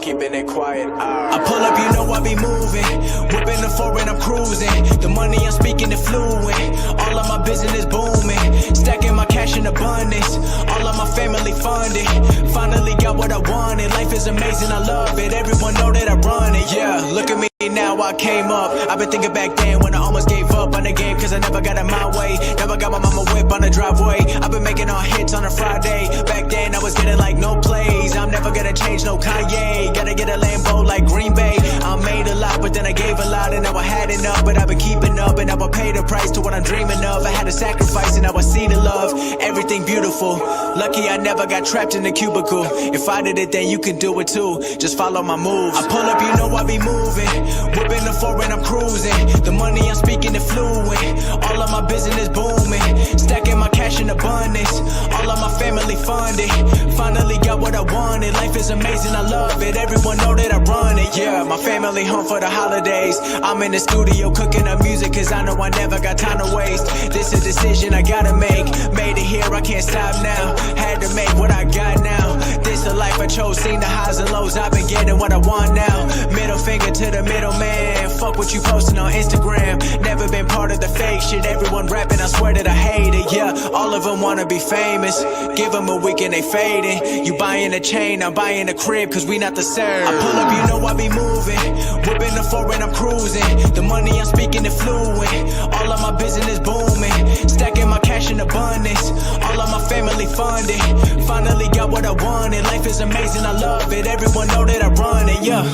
keeping it quiet. I pull up, you know I be moving. Whipping the foreign, I'm cruising. The money I'm speaking is fluent. All of my business booming. Stacking my cash in abundance. All of my family funded. Finally got what I wanted. Life is amazing, I love it. Everyone know that I run it. Yeah, look at me now, I came up. I've been thinking back then when I almost gave up on the game, cause I never got it my way. Never got my mama whip on the driveway. I've been making all hits on a Friday. Back then I was getting like no plays. I'm never gonna change, no Kanye. Gotta get a Lambo like Green Bay. I made a lot, but then I gave a lot, and now I had enough. But I've been keeping up, and now I pay the price to what I'm dreaming of. I had to sacrifice, and now I see the love. Everything beautiful. Lucky I never got trapped in a cubicle. If I did it, then you can do it too. Just follow my moves. I pull up, you know I be moving. Whipping the foreign, I'm cruising. The money I'm speaking is fluent. All of my business booming. Stacking my cash in abundance. All of my family funded. Finally got what I wanted. Life is amazing, I love it. Everyone know that I run it. Yeah, my family home for the holidays. I'm in the studio cooking up music, cause I know I never got time to waste. This is a decision I gotta make. Made it here, I can't stop now. Had to make what I got now. This a life I chose, seen the highs and lows. I've been getting what I want now. Middle finger to the middleman. Fuck what you posting on Instagram. Never been part of the fake shit. Everyone rapping, I swear that I hate it. Yeah, all of them wanna be famous. Give them a week and they fading. You buying a chain, I'm buying a crib, cause we not the same. I pull up, you know I be moving. Whipping the foreign, I'm cruising. The money I'm speaking is fluent. All of my business booming. Stacking my cash in abundance. All of my family funded. Finally got what I wanted. Life is amazing, I love it. Everyone know that I run it, yeah.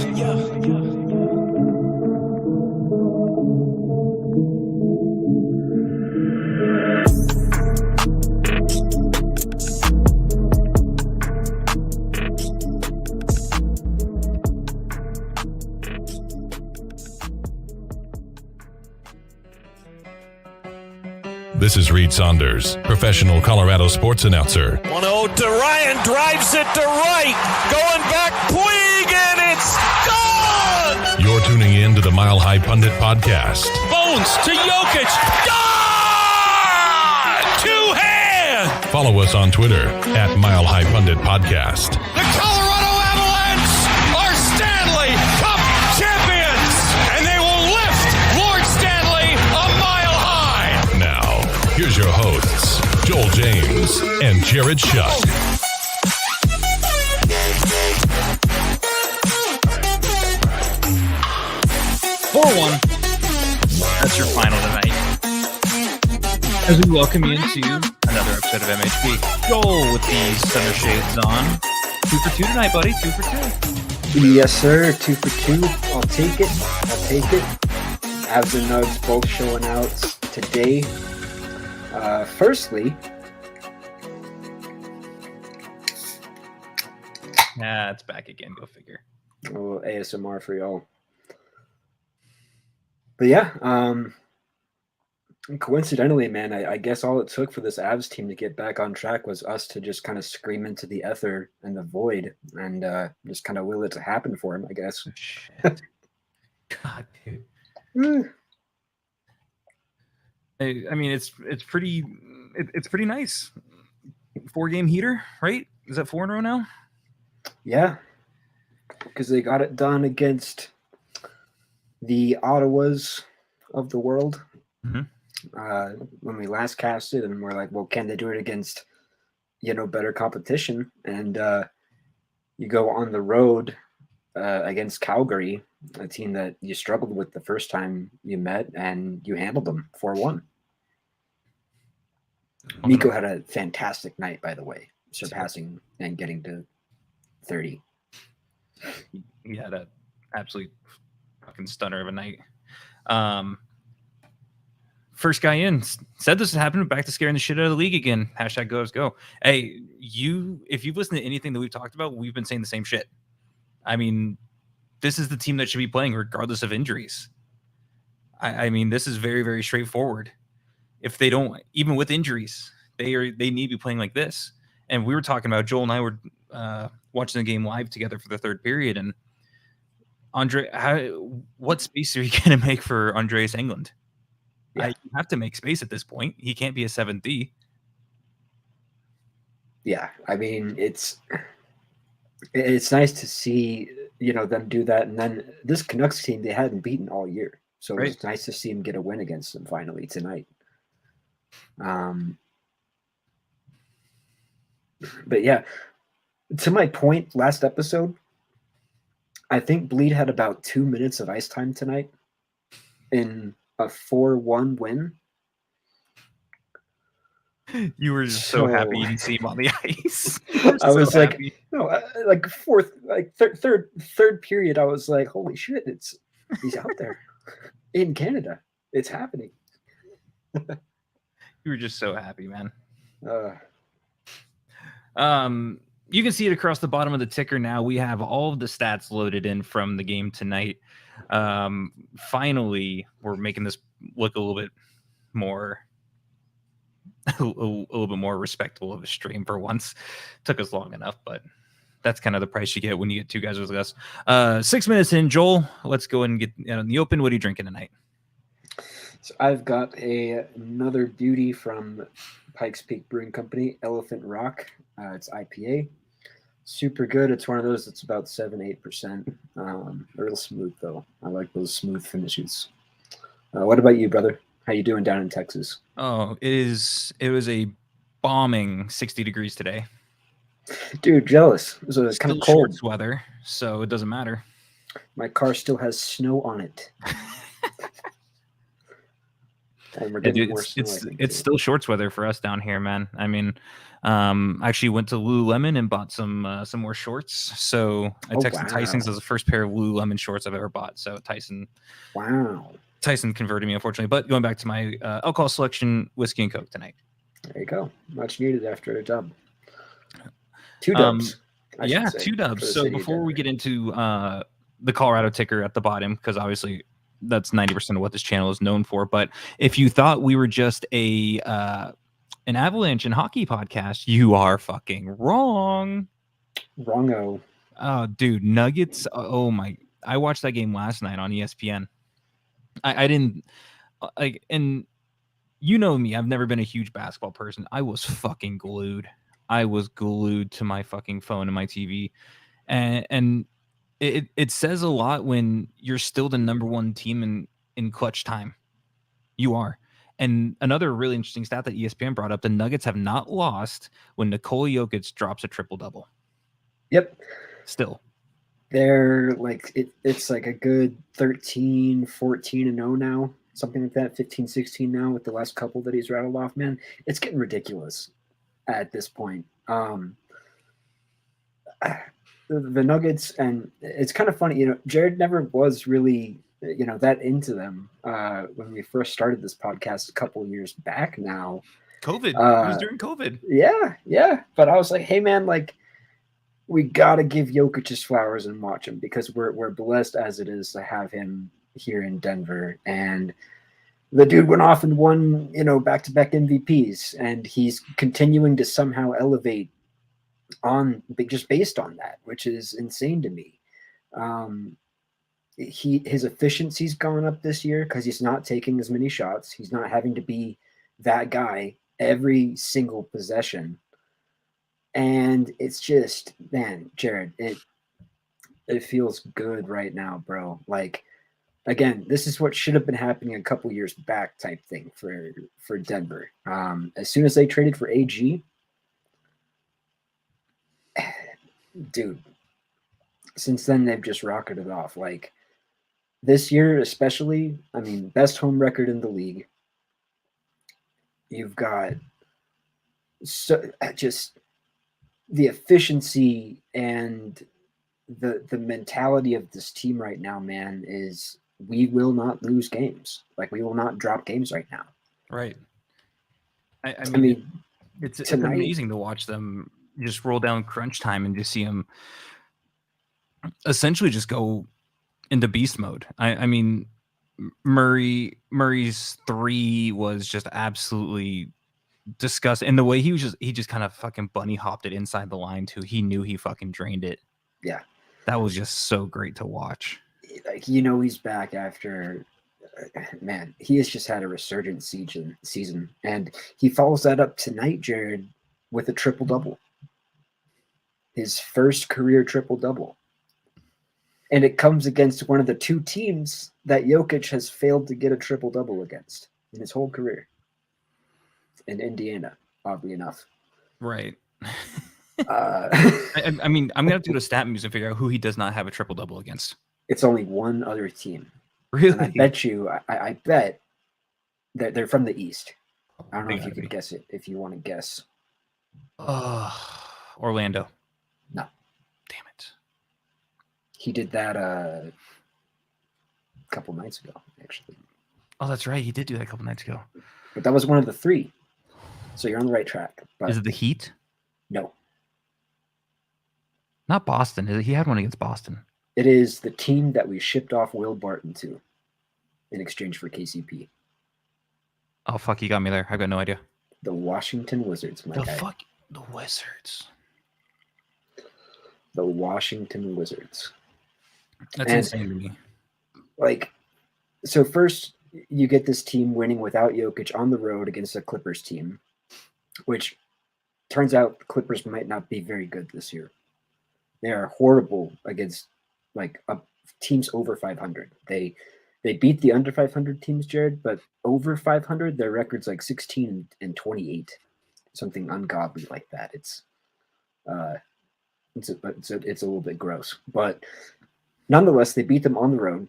This is Reed Saunders, professional Colorado sports announcer. 1-0 to Ryan, drives it to right, going back, Puig, and it's gone! You're tuning in to the Mile High Pundit Podcast. Bones to Jokic, gone! Two-hand! Follow us on Twitter at Mile High Pundit Podcast. The Colorado Avalanche are Stanley Cup champions, and they will lift Lord Stanley a mile high! Now, here's your hosts, Joel James and Jared Shuck. 4-1. That's your final tonight. As we welcome you into another episode of MHP. Joel with the center shades on. 2 for 2 tonight, buddy. 2 for 2. Yes, sir. 2 for 2. I'll take it. Avs and Nugs both showing out today. Firstly, It's back again. Go figure. oh, ASMR for y'all. But yeah, coincidentally, man, I guess all it took for this Avs team to get back on track was us to just kind of scream into the ether and the void and just kind of will it to happen for him, I guess. Shit. God, dude. I mean, it's pretty nice. 4-game heater, right? Is that 4 in a row now? Yeah, because they got it done against the Ottawas of the world. Mm-hmm. When we last casted, and we're like, well, can they do it against, better competition? And you go on the road against Calgary, a team that you struggled with the first time you met, and you handled them 4-1. Mikko had a fantastic night, by the way, surpassing and getting to 30. He had an absolute fucking stunner of a night. First guy in said this would happen, back to scaring the shit out of the league again. # go Avs go. Hey, if you've listened to anything that we've talked about, we've been saying the same shit. I mean, this is the team that should be playing regardless of injuries. I mean, this is very, very straightforward. If they don't, even with injuries, they need to be playing like this. And we were talking about, Joel and I were watching the game live together for the third period, and Andre, what space are you going to make for Andreas Englund? Yeah. You have to make space at this point. He can't be a 7D. Yeah, I mean, it's nice to see them do that. And then this Canucks team, they hadn't beaten all year. So it Right. was nice to see him get a win against them finally tonight. But yeah, to my point last episode, I think Bleed had about 2 minutes of ice time tonight in a 4-1 win. You were just so happy you didn't see him on the ice. I was like, happy. no, third period. I was like, holy shit, he's out there in Canada. It's happening. You were just so happy, man. Uh, You can see it across the bottom of the ticker now. We have all of the stats loaded in from the game tonight. Finally, we're making this look a little bit more a little bit more respectable of a stream for once. Took us long enough, but that's kind of the price you get when you get two guys with us. 6 minutes in, Joel. Let's go and get in the open. What are you drinking tonight? So I've got another beauty from Pikes Peak Brewing Company, Elephant Rock. It's IPA. Super good. It's one of those that's about 7-8%. A real smooth, though. I like those smooth finishes. What about you, brother? How you doing down in Texas? Oh, it was a bombing 60 degrees today. Dude, jealous. It was kind of cold. Shorts weather, so it doesn't matter. My car still has snow on it. And we're getting more snow. It's still shorts weather for us down here, man. I mean, actually went to Lululemon and bought some more shorts. So I texted Tyson's as the first pair of Lululemon shorts I've ever bought. So Tyson converted me, unfortunately. But going back to my alcohol selection, whiskey and Coke tonight. There you go. Much needed after a dub. 2 dubs. Yeah, 2 dubs. So before we get into the Colorado ticker at the bottom, because obviously that's 90% of what this channel is known for. But if you thought we were just an Avalanche and hockey podcast, you are fucking wrong. Wrongo. Oh, dude, Nuggets. Oh my! I watched that game last night on ESPN. I didn't like, and you know me. I've never been a huge basketball person. I was fucking glued. I was glued to my fucking phone and my TV, and it says a lot when you're still the number one team in clutch time. You are. And another really interesting stat that ESPN brought up, the Nuggets have not lost when Nikola Jokic drops a triple-double. Yep. Still. They're like, it's like a good 13, 14-0 now, something like that, 15, 16 now with the last couple that he's rattled off, man. It's getting ridiculous at this point. The Nuggets, and it's kind of funny, Jared never was really, that into them when we first started this podcast a couple of years back now. COVID. It was during COVID. Yeah. But I was like, hey, man, like, we got to give Jokic his flowers and watch him because we're blessed as it is to have him here in Denver. And the dude went off and won, back-to-back MVPs, and he's continuing to somehow elevate on just based on that, which is insane to me. His efficiency's gone up this year because he's not taking as many shots. He's not having to be that guy every single possession. And it's just, man, Jared, it feels good right now, bro. Like, again, this is what should have been happening a couple years back type thing for Denver. As soon as they traded for AG, dude, since then they've just rocketed off. Like, this year especially, I mean, best home record in the league. You've got just the efficiency and the mentality of this team right now, man, is we will not lose games. Like, we will not drop games right now. Right. I mean, it's amazing to watch them just roll down crunch time and just see them essentially just go into beast mode. I mean, Murray's 3 was just absolutely disgusting. And the way he just kind of fucking bunny hopped it inside the line too. He knew he fucking drained it. Yeah. That was just so great to watch. Like, he's back after, man, he has just had a resurgent season. And he follows that up tonight, Jared, with a triple-double. His first career triple-double. And it comes against one of the two teams that Jokic has failed to get a triple-double against in his whole career. In Indiana, oddly enough. Right. Uh, I mean, I'm gonna have to go to Stat Muse and figure out who he does not have a triple double against. it's only one other team. Really? And I bet you, I bet that they're from the East. I don't know They if you gotta could be. guess it, if you want to guess. Orlando. No. Damn it. He did that a couple nights ago, actually. Oh, that's right. He did do that a couple nights ago. But that was one of the three. So you're on the right track. But Is it the Heat? no. Not Boston. He had one against Boston. It is the team that we shipped off Will Barton to in exchange for KCP. Oh fuck, you got me there. I've got no idea. The Washington Wizards, my guy. The Wizards. The Washington Wizards. That's And- insane to me. Like, so first you get this team winning without Jokic on the road against a Clippers team, which turns out the Clippers might not be very good this year. They are horrible against like teams over 500. They beat the under 500 teams, Jared, but over 500, their record's like 16 and 28, something ungodly like that. It's a little bit gross, but nonetheless, they beat them on the road.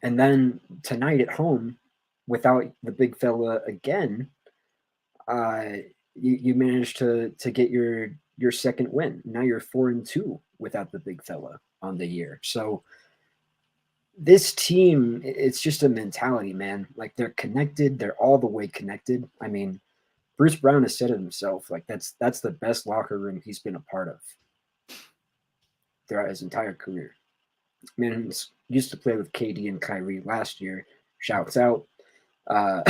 And then tonight at home, without the big fella again, you managed to get your second win. Now you're 4-2 without the big fella on the year. So this team, it's just a mentality, man. Like they're connected. They're all the way connected. I mean, Bruce Brown has said it himself. Like that's the best locker room he's been a part of throughout his entire career. Man, used to play with KD and Kyrie last year. Shouts out. But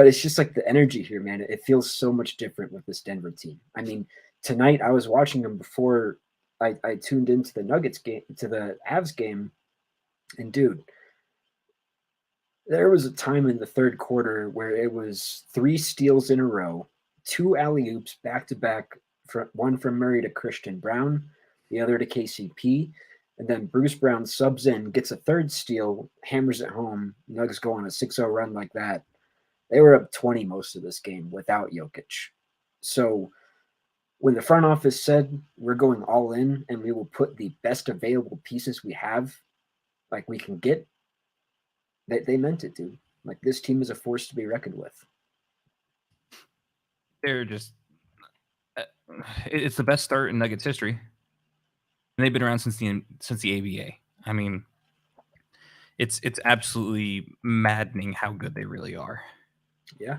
it's just like the energy here, man. It feels so much different with this Denver team. I mean, tonight I was watching them before I tuned into the Nuggets game, to the Avs game. And dude, there was a time in the third quarter where it was 3 steals in a row, 2 alley-oops back-to-back, one from Murray to Christian Brown, the other to KCP. And then Bruce Brown subs in, gets a third steal, hammers it home. Nuggets go on a 6-0 run like that. They were up 20 most of this game without Jokic. So when the front office said we're going all in and we will put the best available pieces we have, like we can get, they meant it, dude. Like this team is a force to be reckoned with. They're just it's the best start in Nuggets history. And they've been around since the ABA. I mean, it's absolutely maddening how good they really are. Yeah.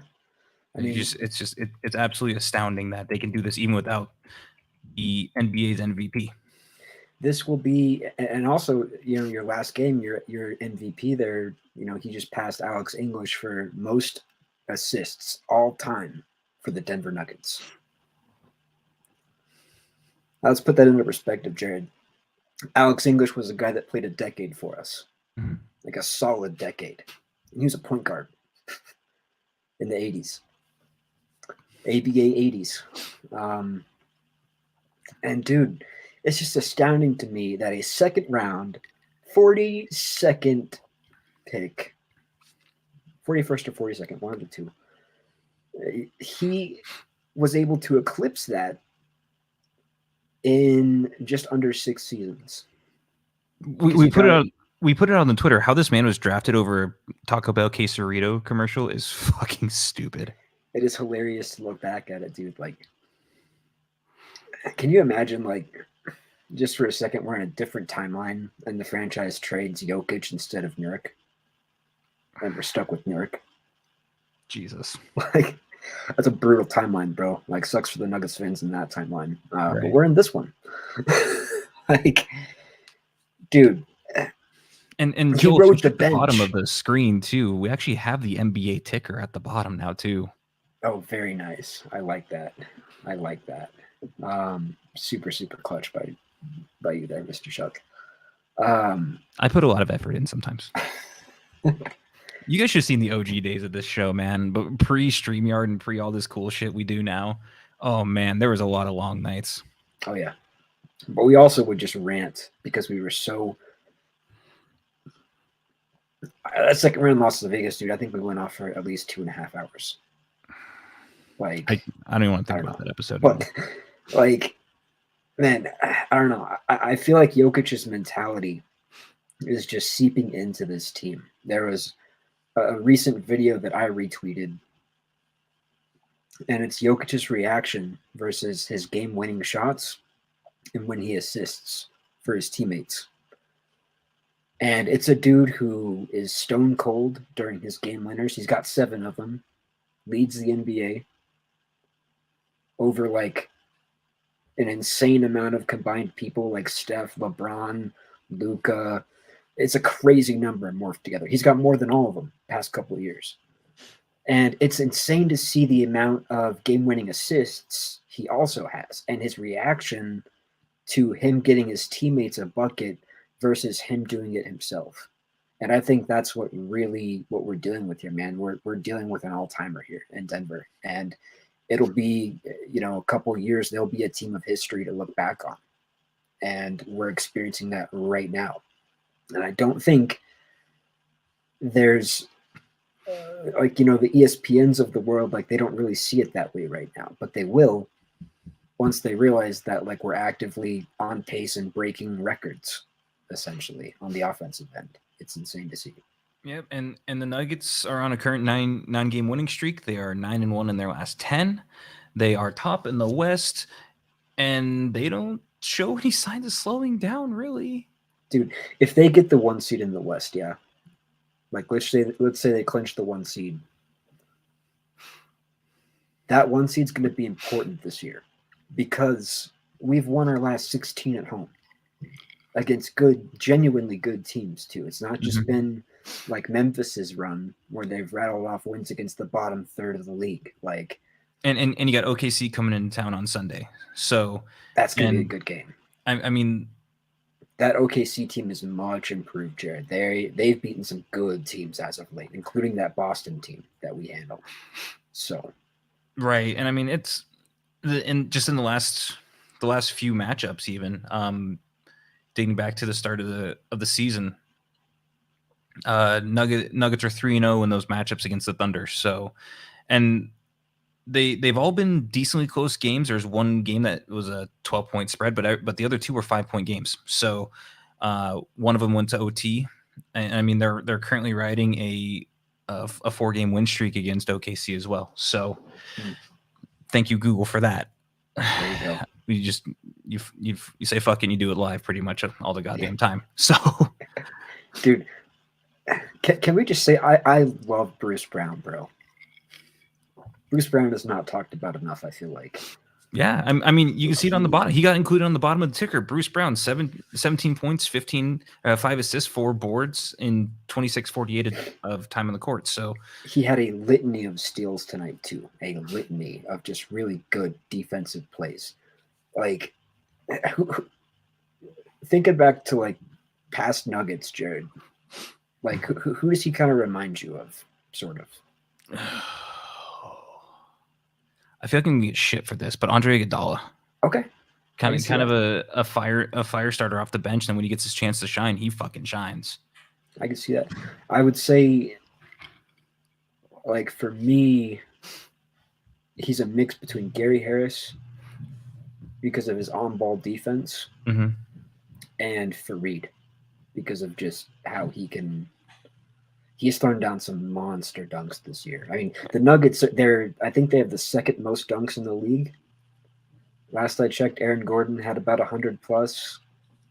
I mean, it's absolutely astounding that they can do this even without the NBA's MVP. This will be, and also, your last game, your MVP there, he just passed Alex English for most assists all time for the Denver Nuggets. Let's put that into perspective, Jared. Alex English was a guy that played a decade for us, like a solid decade. And he was a point guard in the 80s, ABA 80s. And dude, it's just astounding to me that a second round, 42nd pick, 41st or 42nd, one of the two, he was able to eclipse that in just under 6 seasons. We put it on the Twitter. How this man was drafted over a Taco Bell quesarito commercial is fucking stupid. It is hilarious to look back at it, dude. Like, can you imagine, like, just for a second, we're in a different timeline and the franchise trades Jokic instead of Nurk, and we're stuck with Nurk. Jesus. Like, that's a brutal timeline, bro. Like, sucks for the Nuggets fans in that timeline. Right. But we're in this one. Like, dude. And He Joel, rode at the the bottom bench. of the screen too. We actually have the NBA ticker at the bottom now too. Oh, very nice. I like that. Super, super clutch by you there, Mr. Shuck. I put a lot of effort in sometimes. You guys should have seen the OG days of this show, man. But pre-StreamYard and pre all this cool shit we do now. Oh man, there was a lot of long nights. Oh yeah. But we also would just rant because we were so. That second round loss to Vegas, dude. I think we went off for at least 2.5 hours. Like I don't even want to think I don't about know. that episode. But like, man, I don't know. I feel like Jokic's mentality is just seeping into this team. There was a recent video that I retweeted, and it's Jokic's reaction versus his game-winning shots and when he assists for his teammates. And it's a dude who is stone cold during his game winners. He's got 7 of them, leads the NBA over like an insane amount of combined people like Steph, LeBron, Luka. It's a crazy number morphed together. He's got more than all of them past couple of years. And it's insane to see the amount of game-winning assists he also has and his reaction to him getting his teammates a bucket versus him doing it himself. And I think that's what we're dealing with here, man. We're dealing with an all-timer here in Denver. And it'll be, a couple of years, there'll be a team of history to look back on. And we're experiencing that right now. And I don't think there's the ESPNs of the world, like they don't really see it that way right now, but they will once they realize that like we're actively on pace and breaking records essentially on the offensive end. It's insane to see. Yep, and the Nuggets are on a current nine game winning streak. They are 9-1 in their last 10. They are top in the West, and they don't show any signs of slowing down, really. Dude, if they get the 1 seed in the West, yeah. Like let's say they clinch the 1 seed. That 1 seed's going to be important this year because we've won our last 16 at home against genuinely good teams too. It's not just been like Memphis's run where they've rattled off wins against the bottom third of the league. Like, and you got OKC coming into town on Sunday, so that's going to be a good game. I mean, that OKC team is much improved, Jared. They've beaten some good teams as of late, including that Boston team that we handled. So, right, and I mean it's in the last few matchups, even dating back to the start of the season, Nuggets are 3-0 in those matchups against the Thunder. So, and they've all been decently close games. There's one game that was a 12-point spread, but the other two were 5-point games. So one of them went to OT, and I mean they're currently riding a 4-game win streak against OKC as well. So thank you, Google, for that. There you go. You say fuck and you do it live pretty much all the goddamn time. So, dude, can we just say I love Bruce Brown, bro. Bruce Brown is not talked about enough, I feel like. Yeah, I mean, you can see it on the bottom. He got included on the bottom of the ticker. Bruce Brown, 17 points, 5 assists, 4 boards in 26-48 of time on the court. So he had a litany of steals tonight too. A litany of just really good defensive plays. Like, thinking back to like past Nuggets, Jared. Like, who does he kind of remind you of, sort of? I feel like I'm gonna get shit for this, but Andre Iguodala. Okay. Kind of a fire starter off the bench, and when he gets his chance to shine, he fucking shines. I can see that. I would say, like, for me, he's a mix between Gary Harris because of his on-ball defense and Fareed because of just how he's thrown down some monster dunks this year. I mean, the Nuggets, I think they have the second most dunks in the league. Last I checked, Aaron Gordon had about 100 plus.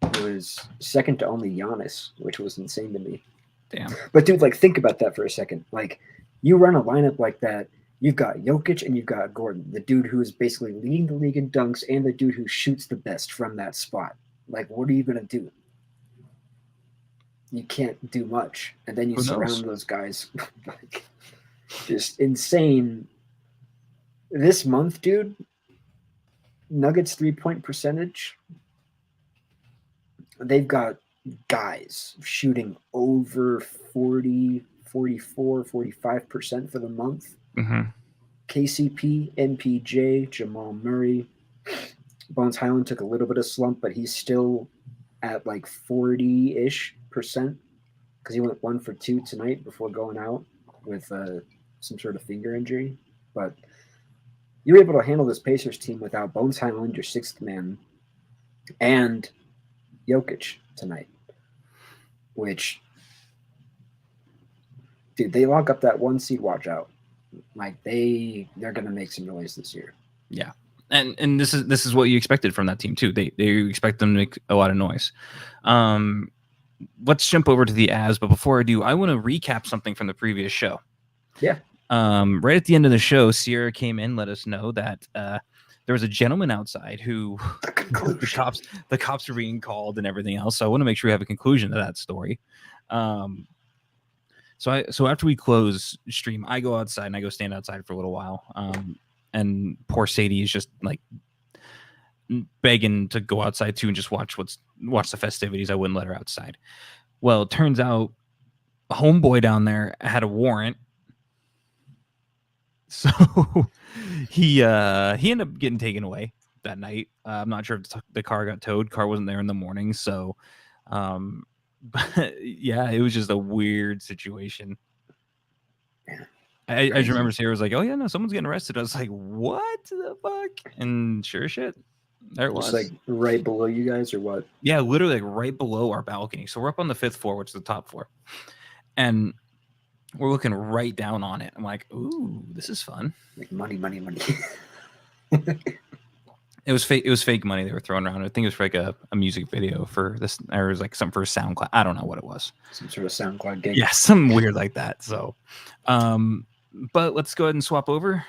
It was second to only Giannis, which was insane to me. Damn. But dude, like, think about that for a second. Like, you run a lineup like that, you've got Jokic and you've got Gordon, the dude who is basically leading the league in dunks and the dude who shoots the best from that spot. Like, what are you going to do? You can't do much. And then you surround those guys like just insane. This month, dude, Nuggets 3-point percentage, they've got guys shooting over 40, 44, 45% for the month. KCP, MPJ, Jamal Murray, Bones Highland took a little bit of slump, but he's still at like 40-ish% because he went 1 for 2 tonight before going out with some sort of finger injury. But you were able to handle this Pacers team without Bones Highland, your sixth man, and Jokic tonight, which, dude, they lock up that 1 seed. Watch out. Like they're going to make some noise this year. Yeah. And this is what you expected from that team too. They expect them to make a lot of noise. Let's jump over to the Avs, but before I do, I want to recap something from the previous show. Yeah. Right at the end of the show, Sierra came in, let us know that there was a gentleman outside who the cops were being called and everything else. So I want to make sure we have a conclusion to that story. So after we close stream, I go outside and I go stand outside for a little while. And poor Sadie is just like begging to go outside too and just watch the festivities. I wouldn't let her outside. Well, it turns out a homeboy down there had a warrant. So he ended up getting taken away that night. I'm not sure if the car got towed. Car wasn't there in the morning. So, but yeah, it was just a weird situation. I just remember Sarah was like, "Oh yeah, no, someone's getting arrested." I was like, "What the fuck?" And sure as shit, there it was. Just like right below you guys, or what? Yeah, literally like right below our balcony. So we're up on the 5th floor, which is the top floor, and we're looking right down on it. I'm like, "Ooh, this is fun." Like money. It was fake. It was fake money they were throwing around. I think it was for like a music video for this, or it was like something for a SoundCloud. I don't know what it was. Some sort of SoundCloud gig. Yeah, something weird like that. So, but let's go ahead and swap over.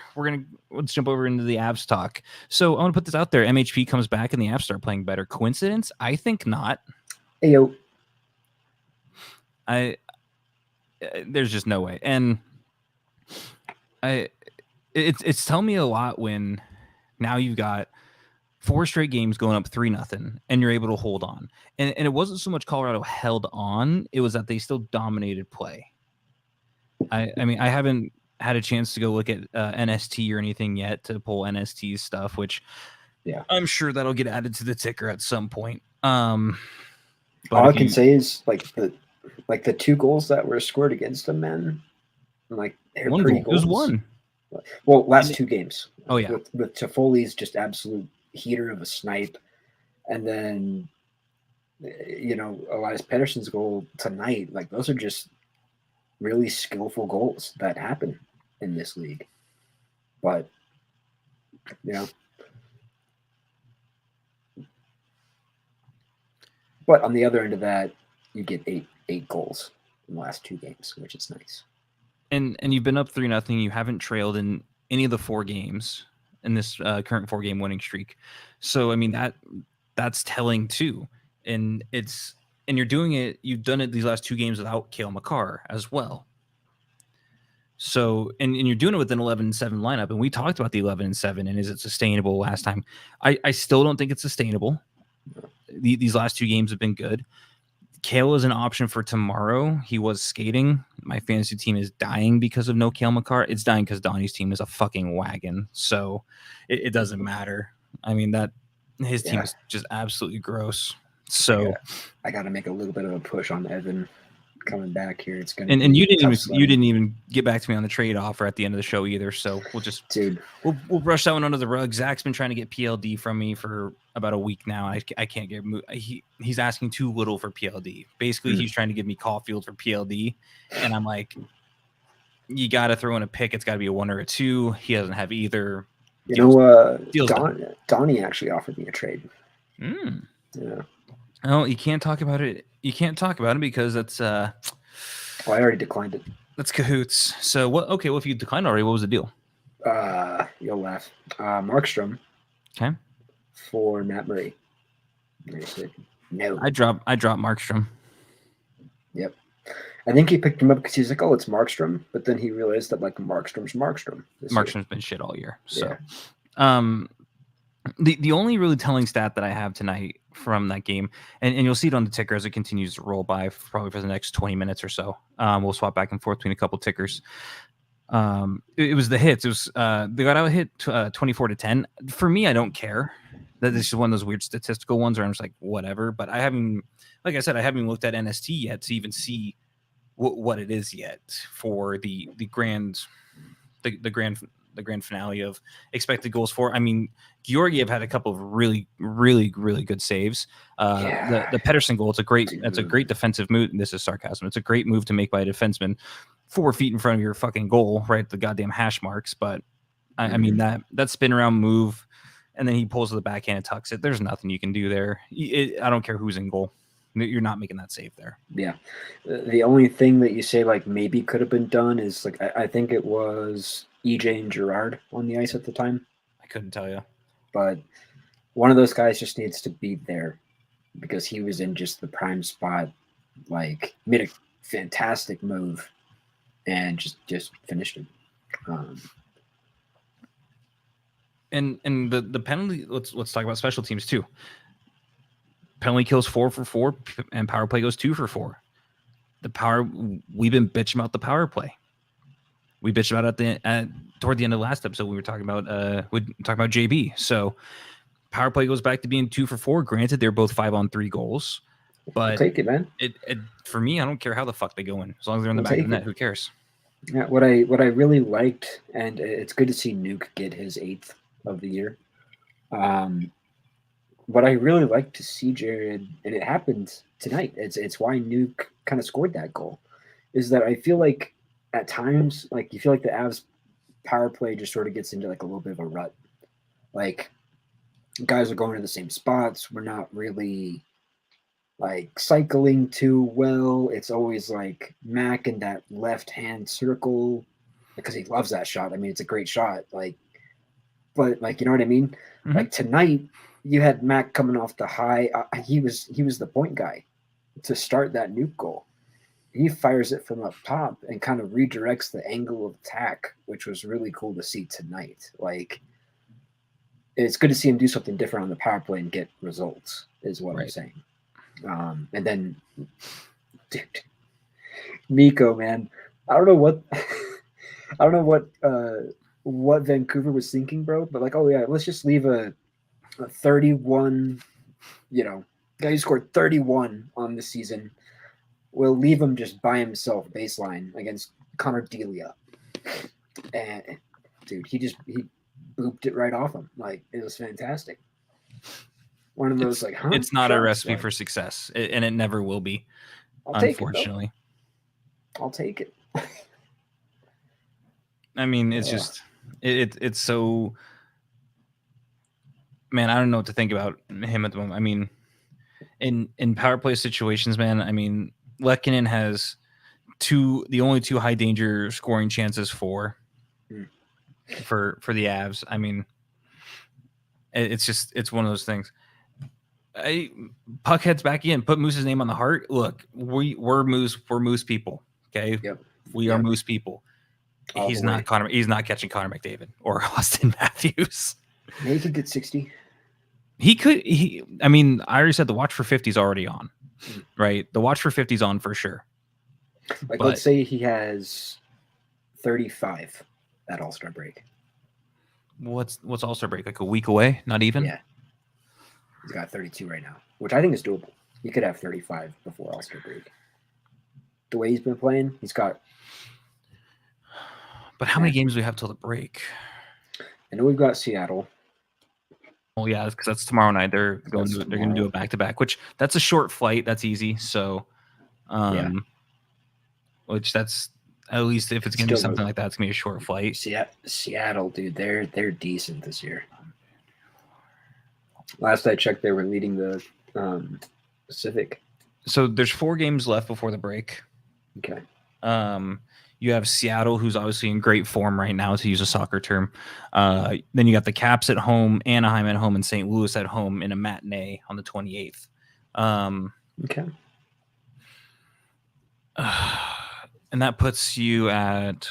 Let's jump over into the Avs talk. So I want to put this out there. MHP comes back and the Avs start playing better. Coincidence? I think not. Hey, yo. There's just no way. And it's telling me a lot when now you've got 4 straight games going up 3-0 and you're able to hold on. And it wasn't so much Colorado held on, it was that they still dominated play. I mean, I haven't had a chance to go look at NST or anything yet to pull NST's stuff, which yeah, I'm sure that'll get added to the ticker at some point. All I can say is like the 2 goals that were scored against them, man. Like they're pretty goals. It was 1. Well, last 2 games. Oh yeah, with Toffoli's just absolute heater of a snipe, and then Elias Pettersson's goal tonight. Like those are just really skillful goals that happen in this league. But but on the other end of that, you get eight goals in the last 2 games, which is nice. And you've been up 3-0. You haven't trailed in any of the 4 games in this current 4-game winning streak. So I mean that's telling too. And you're doing it. You've done it these last 2 games without Cale Makar as well. So and you're doing it with an 11-7 lineup. And we talked about the 11-7 and is it sustainable last time? I still don't think it's sustainable. These last 2 games have been good. Cale is an option for tomorrow. He was skating. My fantasy team is dying because of no Cale Makar. It's dying because Donnie's team is a fucking wagon. So it doesn't matter. I mean, that his team is just absolutely gross. So I got to make a little bit of a push on Evan coming back here. It's gonna and you didn't even get back to me on the trade offer at the end of the show either. So we'll just we'll brush that one under the rug. Zach's been trying to get PLD from me for about a week now. I can't get he's asking too little for PLD. Basically, he's trying to give me Caulfield for PLD, and I'm like, you got to throw in a pick. It's got to be a 1 or a 2. He doesn't have either. Donnie actually offered me a trade. Yeah. Oh, you can't talk about it. You can't talk about it because that's I already declined it. That's cahoots. So what? Okay, well, if you declined already, what was the deal? You'll laugh. Markstrom. Okay. For Matt Murray. I said no. I dropped Markstrom. Yep. I think he picked him up because he's like, oh, it's Markstrom, but then he realized that like Markstrom's Markstrom. Markstrom's been shit all year. So, the only really telling stat that I have tonight from that game, and you'll see it on the ticker as it continues to roll by probably for the next 20 minutes or so. We'll swap back and forth between a couple tickers. It was the hits. It was they got out hit 24-10. For me, I don't care. That this is one of those weird statistical ones where I'm just like, whatever. But I haven't, like I said, I haven't looked at NST yet to even see what it is yet for the grand finale of expected goals for. I mean, Georgiev had a couple of really good saves. The Pedersen goal, it's a great defensive move. This is sarcasm. It's a great move to make by a defenseman 4 feet in front of your fucking goal, right at the goddamn hash marks. But I mean that spin around move, and then he pulls to the backhand and tucks it. There's nothing you can do there. I don't care who's in goal. You're not making that save there. Yeah. The only thing that you say like maybe could have been done is like I think it was EJ and Gerard on the ice at the time. I couldn't tell you. But one of those guys just needs to be there because he was in just the prime spot, like made a fantastic move and just finished it. And the penalty, let's talk about special teams too. Penalty kills 4 for 4, and power play goes 2 for 4. We've been bitching about the power play. We bitched about it toward the end of the last episode. We were talking about JB. So power play goes back to being 2 for 4. Granted, they're both 5-on-3 goals, but I'll take it, man. It for me, I don't care how the fuck they go in, as long as they're in the back of the net. Who cares? Yeah, what I really liked, and it's good to see Nuke get his 8th of the year. What I really like to see, Jared, and it happened tonight. It's why Nuke kind of scored that goal, is that I feel like at times, like you feel like the Avs power play just sort of gets into like a little bit of a rut. Like guys are going to the same spots. We're not really like cycling too well. It's always like Mac in that left hand circle because he loves that shot. I mean, it's a great shot. But like, you know what I mean? Mm-hmm. Like tonight, you had Mac coming off the high. He was the point guy to start that Nuke goal. He fires it from up top and kind of redirects the angle of attack, which was really cool to see tonight. Like, it's good to see him do something different on the power play and get results, is what I'm saying. And then, dude, Nico, man, I don't know what Vancouver was thinking, bro. But like, oh yeah, let's just leave a 31, guy who scored 31 on the season. We'll leave him just by himself baseline against Connor Delia. And dude, he booped it right off him. Like, it was fantastic. One of those it's not a recipe for success, and it never will be. Unfortunately, I'll take it. I mean, it's just it's so. Man, I don't know what to think about him at the moment. I mean, in power play situations, man. I mean, Lehkonen has the only 2 high danger scoring chances for the Avs. I mean, it's one of those things. Puckhead's back in. Put Moose's name on the heart. Look, we're Moose people. Okay, yep. We are Moose people. He's not catching Connor McDavid or Austin Matthews. Maybe he could get 60. He could. I mean, I already said the watch for 50 is already on, right? The watch for 50 is on for sure. Like, let's say he has 35 at All-Star break. What's All-Star break? Like a week away? Not even? Yeah. He's got 32 right now, which I think is doable. He could have 35 before All-Star break. The way he's been playing, he's got. But how many games do we have till the break? I know we've got Seattle. Oh yeah, because that's tomorrow night. They're going to do a back-to-back, which that's a short flight. That's easy. So, which that's at least if it's going to be something like that, it's going to be a short flight. Seattle, dude, they're decent this year. Last I checked, they were leading the Pacific. So there's 4 games left before the break. Okay. You have Seattle, who's obviously in great form right now, to use a soccer term. Then you got the Caps at home, Anaheim at home, and St. Louis at home in a matinee on the 28th. Okay. And that puts you at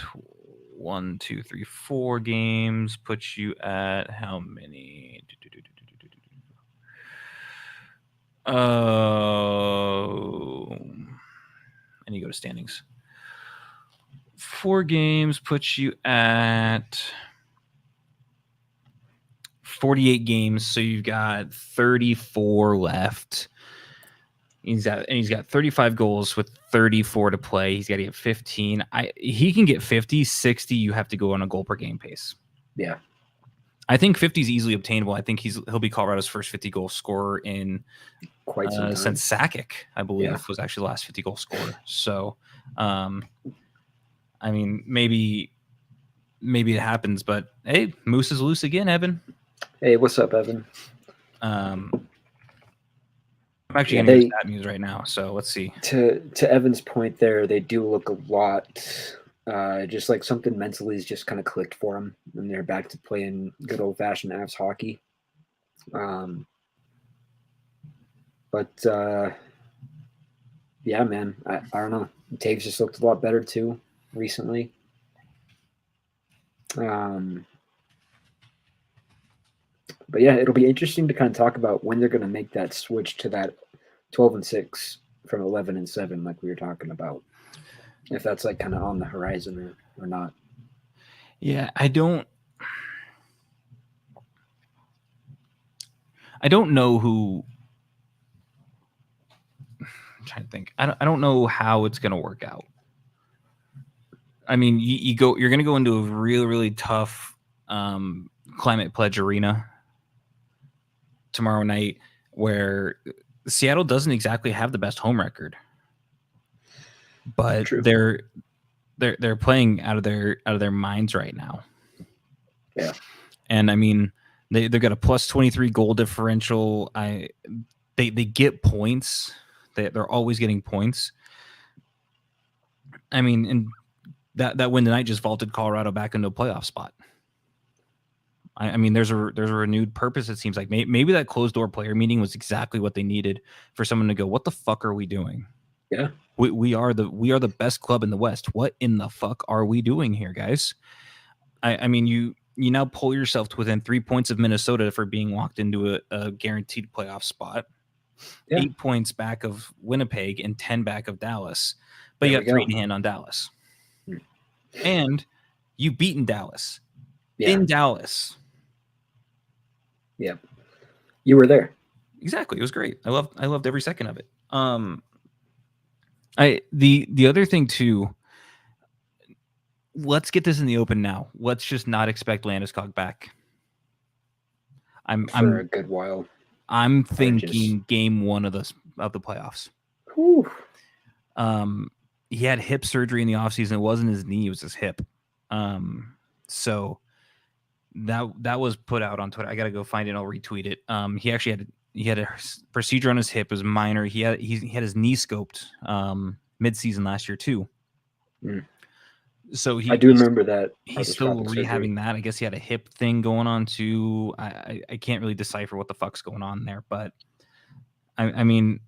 1, 2, 3, 4 games. Puts you at how many? And you go to standings. 4 games puts you at 48 games, so you've got 34 left. He's got 35 goals with 34 to play. He's got to get 15. He can get 50, 60. You have to go on a goal per game pace. Yeah. I think 50 is easily obtainable. I think he'll be Colorado's first 50 goal scorer in Quite some time. since Sakic, I believe, Yeah. was actually the last 50 goal scorer. So, I mean, maybe it happens, but hey, Moose is loose again, Evan. Hey, what's up, Evan? I'm actually going to use that news right now, so let's see. To Evan's point there, they do look a lot just like something mentally has just kind of clicked for them, and they're back to playing good old-fashioned Avs hockey. But yeah, man, I don't know. Taves just looked a lot better too recently. But yeah, it'll be interesting to kind of talk about when they're going to make that switch to that 12-6 from 11-7, like we were talking about. If that's like kind of on the horizon or not. Yeah, I don't know who. I'm trying to think. I don't know how it's going to work out. I mean, you're going to go into a really, really tough Climate Pledge arena tomorrow night, where Seattle doesn't exactly have the best home record, but True. they're playing out of their minds right now. Yeah, and I mean they've got a plus 23 goal differential. They get points. They're always getting points. I mean, and that win tonight just vaulted Colorado back into a playoff spot. I mean, there's a renewed purpose. It seems like maybe that closed door player meeting was exactly what they needed for someone to go, what the fuck are we doing? Yeah, we are the best club in the West. What in the fuck are we doing here, guys? I mean, you now pull yourself to within 3 points of Minnesota for being walked into a guaranteed playoff spot. Yeah. 8 points back of Winnipeg and 10 back of Dallas. But you got 3 in hand on Dallas. And you beaten Dallas. Yeah. In Dallas. Yeah. You were there. Exactly. It was great. I loved every second of it. The other thing too, let's get this in the open now. Let's just not expect Landeskog back. I'm a good while. I'm thinking game 1 of the playoffs. Whew. He had hip surgery in the offseason. It wasn't his knee, it was his hip. So that was put out on Twitter. I gotta go find it and I'll retweet it. He had a procedure on his hip. It was minor. He had his knee scoped mid-season last year too. So I do remember that. He's still rehabbing that. I guess he had a hip thing going on too. I can't really decipher what the fuck's going on there, but I mean,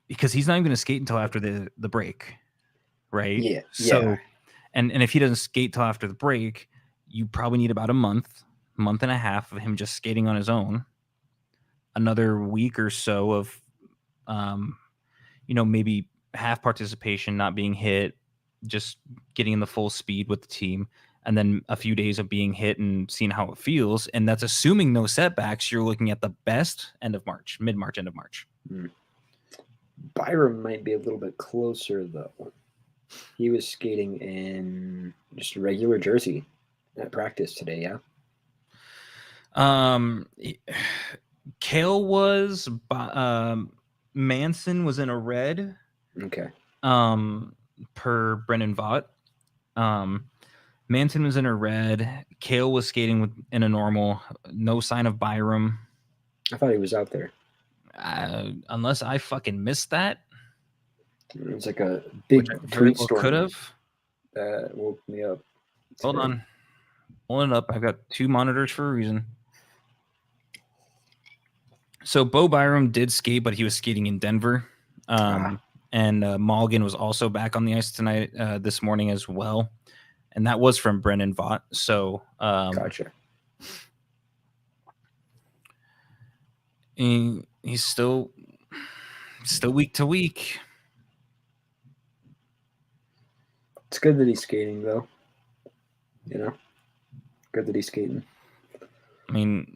because he's not even going to skate until after the break, right? Yeah. So, and if he doesn't skate till after the break, you probably need about a month and a half of him just skating on his own. Another week or so of, maybe half participation, not being hit, just getting in the full speed with the team, and then a few days of being hit and seeing how it feels. And that's assuming no setbacks. You're looking at the best mid-March, end of March. Byram might be a little bit closer though. He was skating in just a regular jersey at practice today. Yeah. Kale was. Manson was in a red. Okay. Per Brendan Vaught. Manson was in a red. Kale was skating in a normal. No sign of Byram. I thought he was out there. Unless I fucking missed that. It was like a big tweet storm. Could have. That woke me up. Hold on. Pulling it up. I've got 2 monitors for a reason. So Bo Byram did skate, but he was skating in Denver. And Mulligan was also back on the ice tonight, this morning as well. And that was from Brendan Vaught. So gotcha. He's still week to week. It's good that he's skating, though. Good that he's skating. I mean,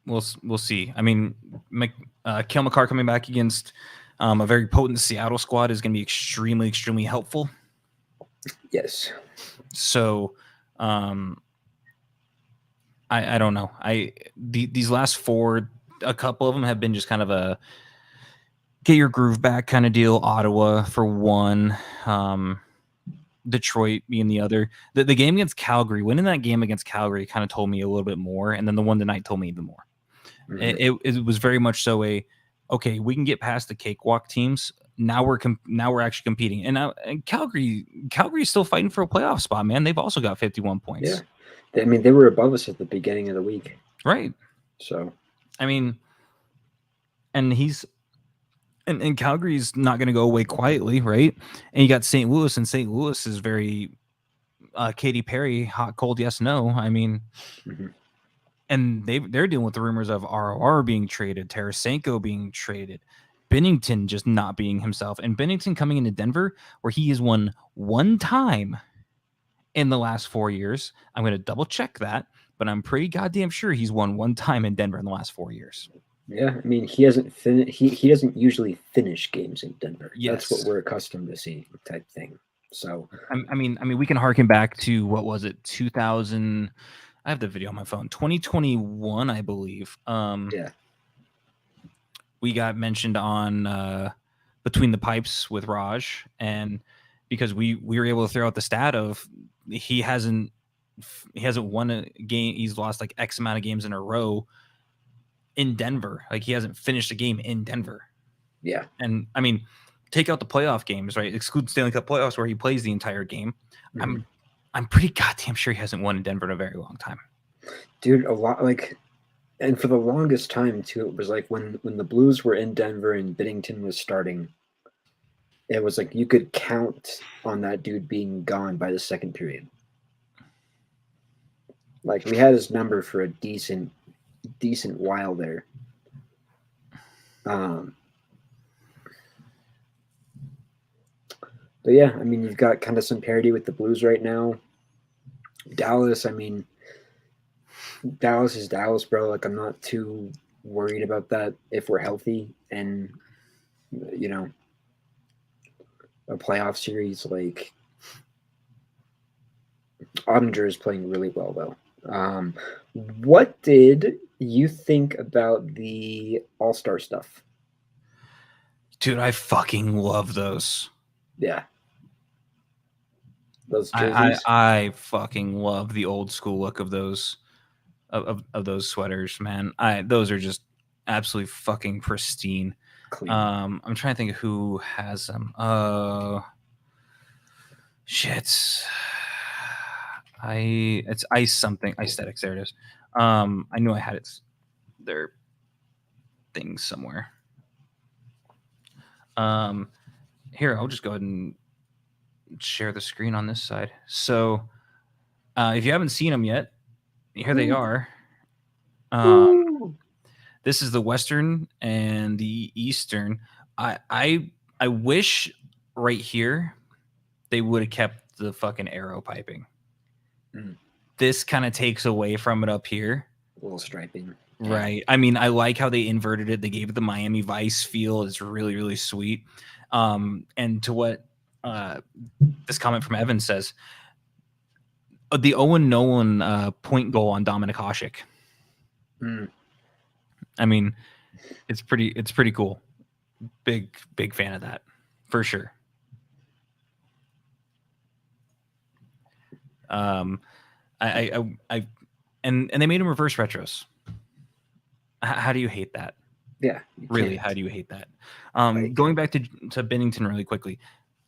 we'll see. I mean, Kale McCarr coming back against a very potent Seattle squad is going to be extremely helpful. Yes. So, I don't know. These last four, a couple of them have been just kind of a get your groove back kind of deal. Ottawa for one, Detroit being the other. The game against Calgary, winning that game against Calgary kind of told me a little bit more, and then the one tonight told me even more. Mhm. It was very much so okay, we can get past the cakewalk teams. Now we're actually competing, and Calgary is still fighting for a playoff spot, man. They've also got 51 points. Yeah. I mean, they were above us at the beginning of the week. Right. So, I mean, and Calgary's not going to go away quietly, right? And you got St. Louis, and St. Louis is very Katy Perry, hot, cold, yes, no. I mean, mhm. and they're dealing with the rumors of ROR being traded, Tarasenko being traded, Bennington just not being himself, and Bennington coming into Denver where he has won one time in the last 4 years. I'm going to double check that, but I'm pretty goddamn sure he's won one time in Denver in the last 4 years. Yeah, I mean, he hasn't he doesn't usually finish games in Denver. Yes. That's what we're accustomed to seeing, type thing. So, I mean, we can harken back to what was it, 2000? I have the video on my phone. 2021, I believe. yeah. We got mentioned on Between the Pipes with Raj, and because we were able to throw out the stat of he hasn't won a game. He's lost like X amount of games in a row in Denver. Like he hasn't finished a game in Denver. Yeah. And I mean, take out the playoff games, right? Exclude Stanley Cup playoffs where he plays the entire game. Mhm. I'm pretty goddamn sure he hasn't won in Denver in a very long time. Dude, a lot like, and for the longest time too, it was like when the Blues were in Denver and Binnington was starting, it was like you could count on that dude being gone by the second period. Like we had his number for a decent while there. But yeah, I mean, you've got kind of some parity with the Blues right now. Dallas, I mean, Dallas is Dallas, bro. Like, I'm not too worried about that if we're healthy and, you know, a playoff series. Like, Ottinger is playing really well, though. What did you think about the All-Star stuff? Dude, I fucking love those. Yeah. Those jerseys. I fucking love the old school look of those of those sweaters, man. Those are just absolutely fucking pristine. Clean. I'm trying to think of who has them. Shit. It's Ice something Aesthetics. There it is. I knew I had it. Their thing somewhere. Here, I'll just go ahead and share the screen on this side. So, if you haven't seen them yet, here they are. This is the Western and the Eastern. I wish right here they would have kept the fucking arrow piping. This kind of takes away from it up here. A little striping. Right. I mean, I like how they inverted it. They gave it the Miami Vice feel. It's really, really sweet. And to what this comment from Evan says, the Owen Nolan point goal on Dominic Hasek. I mean, it's pretty cool. Big fan of that, for sure. And they made him reverse retros. How do you hate that? Yeah. Really, how do you hate that? Going back to Binnington really quickly.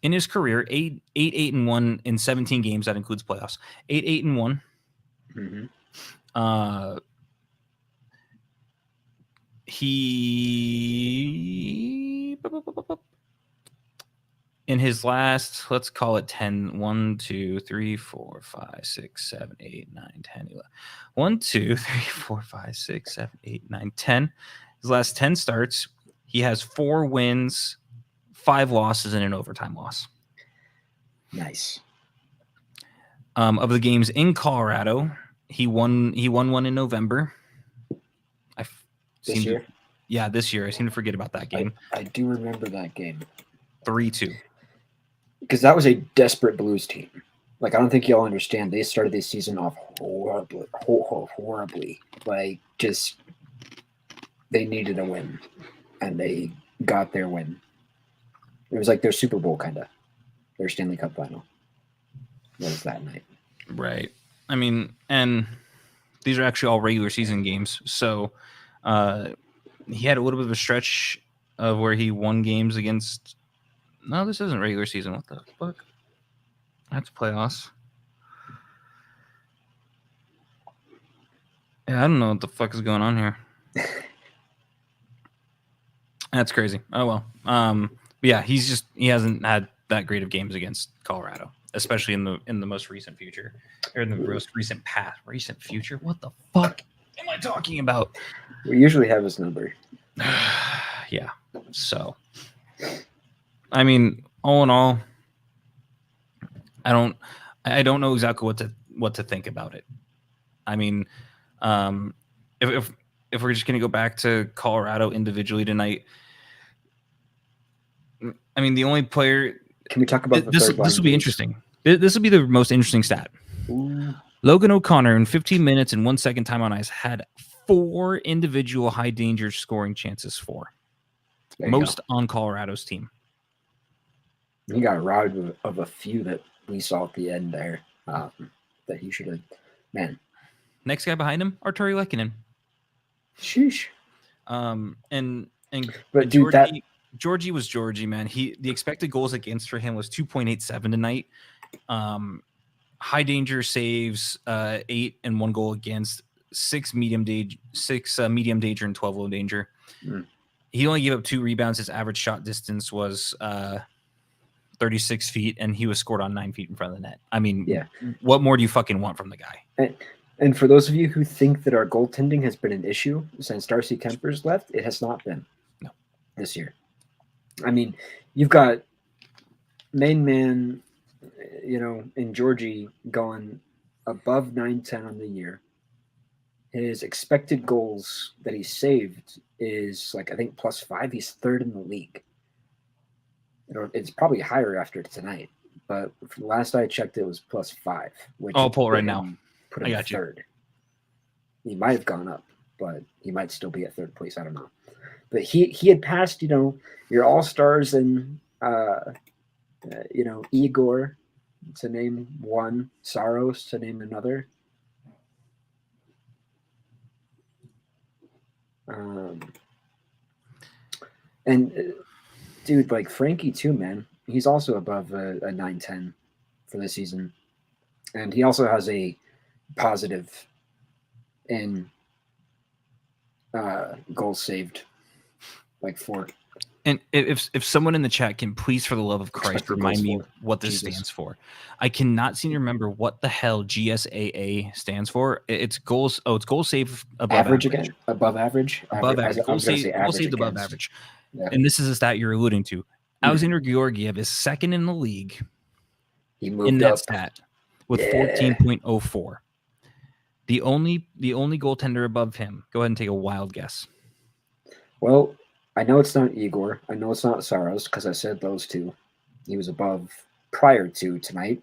In his career, 8-1 in 17 games. That includes playoffs. 8-1. Mm-hmm. He in his last, let's call it 10, 1, 2, 3, 4, 5, 6, 7, 8, 9, 10, 11. 1, 2, 3, 4, 5, 6, 7, 8, 9, 10. His last 10 starts, he has 4 wins, 5 losses, and an overtime loss. Nice. Of the games in Colorado, He won one in November. This year? Yeah, this year. I seem to forget about that game. I do remember that game. 3-2. Because that was a desperate Blues team. Like, I don't think y'all understand. They started this season off horribly. Like, just they needed a win, and they got their win. It was like their Super Bowl, kind of. Their Stanley Cup final. What was that night? Right. I mean, and these are actually all regular season games. So he had a little bit of a stretch of where he won games against. No, this isn't regular season. What the fuck? That's playoffs. Yeah, I don't know what the fuck is going on here. That's crazy. Oh well. Yeah, he hasn't had that great of games against Colorado, especially in the most recent future, or in the most recent past. Recent future? What the fuck am I talking about? We usually have his number. Yeah. So, I mean, all in all, I don't know exactly what to think about it. I mean, if we're just gonna go back to Colorado individually tonight, I mean, the only player. Can we talk about this will be interesting. This will be the most interesting stat. Ooh. Logan O'Connor in 15 minutes and 1 second time on ice had 4 individual high danger scoring chances for. Most on Colorado's team. He got robbed of a few that we saw at the end there that he should have. Man. Next guy behind him, Arturi Lehkonen. Sheesh. But dude, Georgie was Georgie, man. The expected goals against for him was 2.87 tonight. High danger saves, 8 and 1 goal against, 6 medium danger and 12 low danger. Mm. He only gave up 2 rebounds. His average shot distance was 36 feet, and he was scored on 9 feet in front of the net. I mean, yeah. What more do you fucking want from the guy? And for those of you who think that our goaltending has been an issue since Darcy Kemper's left, it has not been. No. This year. I mean, you've got main man, in Georgie going above 910 on the year. His expected goals that he saved is like, I think +5. He's 3rd in the league. It's probably higher after tonight, but last I checked, it was +5. Which I'll pull it right now. Put him I got 3rd. He might have gone up, but he might still be at 3rd place. I don't know. But he had passed, your all-stars and, Igor, to name one, Saros to name another. Dude, like Frankie too, man. He's also above a 910 for the season. And he also has a positive in goals saved, like 4. And if someone in the chat can please, for the love of Christ, remind me what this stands for. I cannot seem to remember what the hell GSAA stands for. It's goals. Oh, it's goals saved above average. Again? Above average? Above average. Goals saved above average. Yeah. And this is a stat you're alluding to. Alexander Georgiev is 2nd in the league in that stat with 14.04. The only goaltender above him. Go ahead and take a wild guess. Well, I know it's not Igor. I know it's not Saros because I said those two. He was above prior to tonight.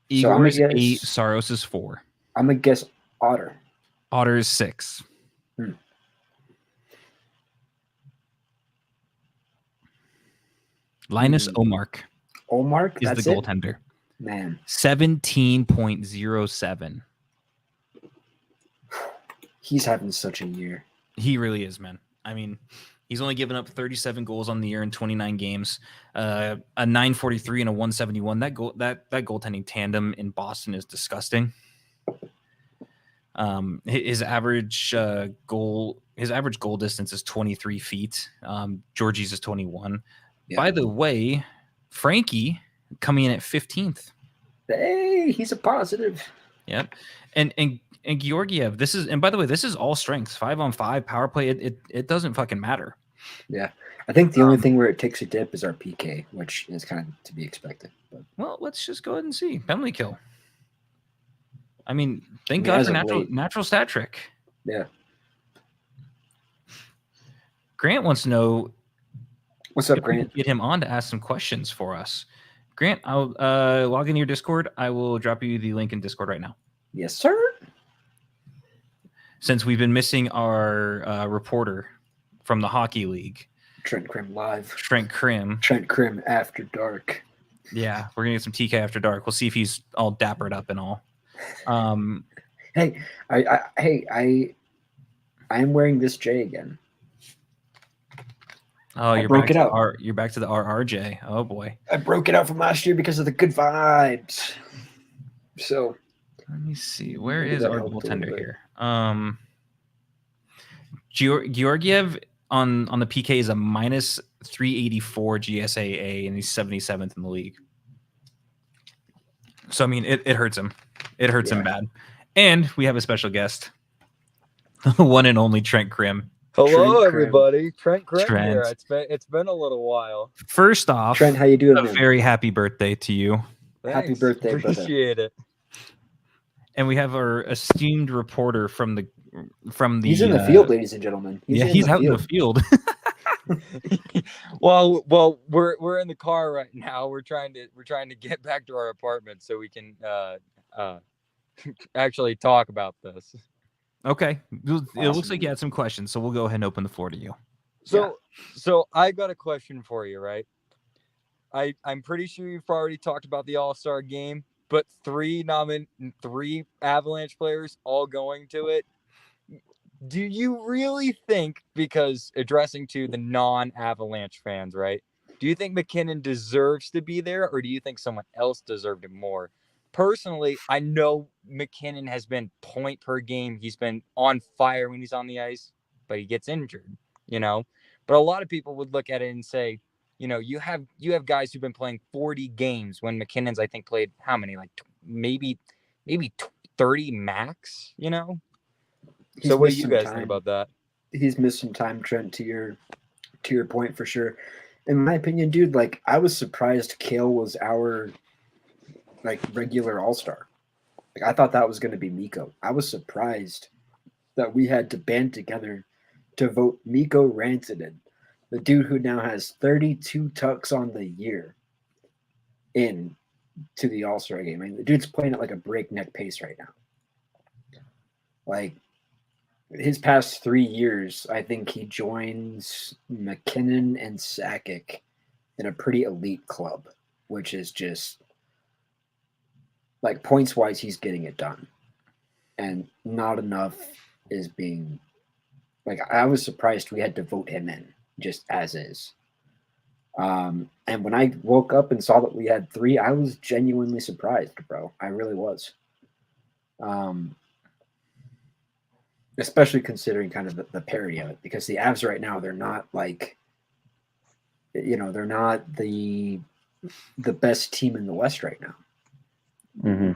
Igor is 8. Saros is 4. I'm going to guess Otter. Otter is 6. Linus Omark. Omark is the goaltender. Man. 17.07. He's having such a year. He really is, man. I mean, he's only given up 37 goals on the year in 29 games, a 943 and a 171. That goaltending tandem in Boston is disgusting. His average goal distance is 23 feet. Georgie's is 21. Yeah. By the way, Frankie coming in at 15th. Hey, he's a positive. Yep. And Georgiev, by the way, this is all strengths, 5-on-5 power play. It doesn't fucking matter. Yeah. I think the only thing where it takes a dip is our PK, which is kind of to be expected. But. Well, let's just go ahead and see. Penalty kill. I mean, thank I mean, God as for of late. natural stat trick. Yeah. Grant wants to know What's up, if we can Grant? get him on to ask some questions for us. Grant, I'll log into your Discord. I will drop you the link in Discord right now. Yes, sir. Since we've been missing our reporter from the hockey league, Trent Krim live. Trent Krim. Trent Krim after dark. Yeah, we're gonna get some TK after dark. We'll see if he's all dappered up and all. Hey, I am wearing this J again. Oh, you're broke back it to out. You're back to the RRJ. Oh boy. I broke it out from last year because of the good vibes. So Let me see. Where Maybe is that our helped a little goaltender bit. here? Georgiev on the PK is a minus 384 GSAA, and he's 77th in the league. So I mean, it hurts him. It hurts him bad. And we have a special guest, the one and only Trent Krim. Hello, Trent Krim. everybody. Trent Krim Trent. here. It's been a little while. First off, Trent, how you doing, a man? very happy birthday to you. Happy Thanks. birthday, brother. Appreciate it. And we have our esteemed reporter from the He's in the field, ladies and gentlemen. He's out in the field. Well, we're in the car right now. We're trying to get back to our apartment so we can actually talk about this. Okay. It looks Awesome. like you had some questions, so we'll go ahead and open the floor to you. So I got a question for you, right? I'm pretty sure you've already talked about the All-Star game, but three Avalanche players all going to it. Do you really think, because addressing to the non-Avalanche fans, right? Do you think McKinnon deserves to be there, or do you think someone else deserved it more? Personally, I know McKinnon has been point per game. He's been on fire when he's on the ice, but he gets injured, But a lot of people would look at it and say, you have guys who've been playing 40 games when McKinnon's, I think, played how many? Like maybe 30 max, He's So what do missed you some guys time. think about that? He's missed some time, Trent, to your point for sure. In my opinion, dude, like I was surprised Kale was our regular all-star. Like I thought that was gonna be Mikko. I was surprised that we had to band together to vote Mikko Rantanen, the dude who now has 32 tucks on the year, in to the All-Star game. I mean, the dude's playing at like a breakneck pace right now. Like his past 3 years, I think he joins McKinnon and Sakic in a pretty elite club, which is just like points wise, he's getting it done, and not enough is being like. I was surprised we had to vote him in just as is. And when I woke up and saw that we had 3, I was genuinely surprised, bro. I really was. Especially considering kind of the parity of it, because the Avs right now, they're not like, they're not the best team in the West right now. Mm-hmm.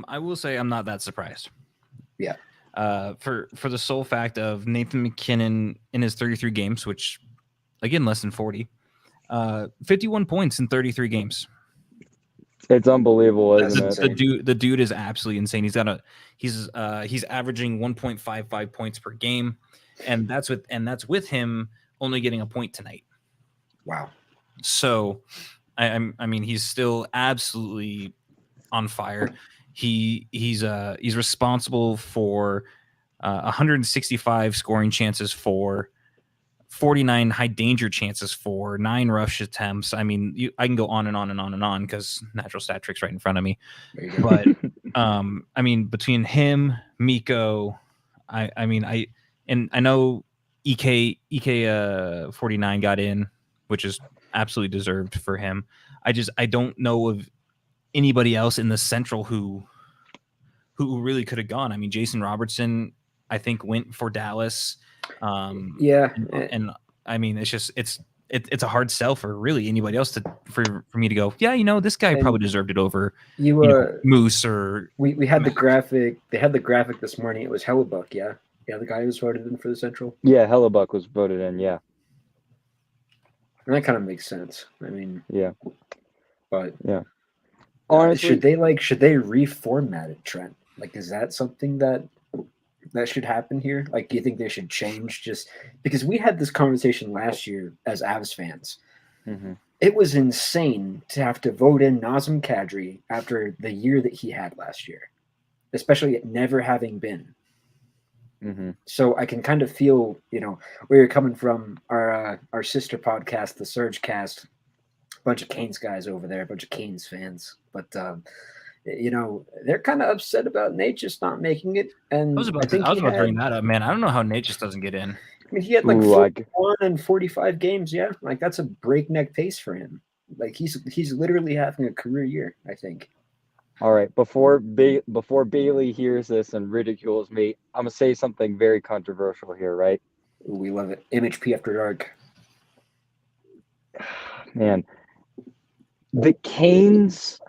I will say I'm not that surprised. Yeah. For the sole fact of Nathan McKinnon in his 33 games, which again less than 40, 51 points in 33 games. It's unbelievable, isn't it? The dude is absolutely insane. He's averaging 1.55 points per game, and that's with him only getting a point tonight. Wow. So, I mean, he's still absolutely on fire. He's responsible for 165 scoring chances for 49 high danger chances for 9 rush attempts. I mean, I can go on and on and on and on because natural stat trick's right in front of me. But I mean, between him, Mikko, I know EK 49 got in, which is absolutely deserved for him. I don't know of anybody else in the Central who really could have gone. I mean, Jason Robertson, I think, went for Dallas. And I mean, it's a hard sell for really anybody else for me to go, yeah, this guy probably deserved it over Moose or we had the graphic. They had the graphic this morning. It was Hellebuck, the guy who was voted in for the Central. Yeah, Hellebuck was voted in. Yeah, and that kind of makes sense. I mean, yeah, but yeah. honestly, should they reformat it, Trent? Like, is that something that should happen here? Like, do you think they should change just because we had this conversation last year as Avs fans? Mhm. It was insane to have to vote in Nazem Kadri after the year that he had last year, especially it never having been. Mhm. So I can kind of feel, where you're coming from. Our sister podcast, the Surge Cast, a bunch of Canes guys over there, a bunch of Canes fans, but they're kind of upset about Nate just not making it. And I think I was he about to had, bring that up, man. I don't know how Nate just doesn't get in. I mean, he had like Ooh, 41 and 45 games. Yeah, like that's a breakneck pace for him. Like he's literally having a career year, I think. all right. Before Bailey hears this and ridicules me, I'm gonna say something very controversial here, right? Ooh, we love it. MHP after dark. Man, the Canes.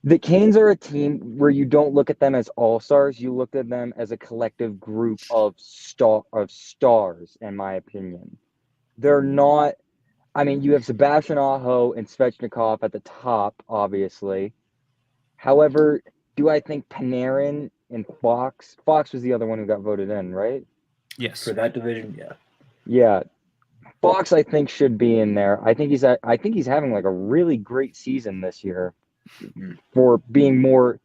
The Canes are a team where you don't look at them as all-stars, you look at them as a collective group of stars, in my opinion. They're not. I mean, you have Sebastian Aho and Svechnikov at the top, obviously. However, do I think Panarin and Fox was the other one who got voted in, right? Yes. For that division, yeah. Yeah. Fox, I think, should be in there. I think he's having like a really great season this year for being more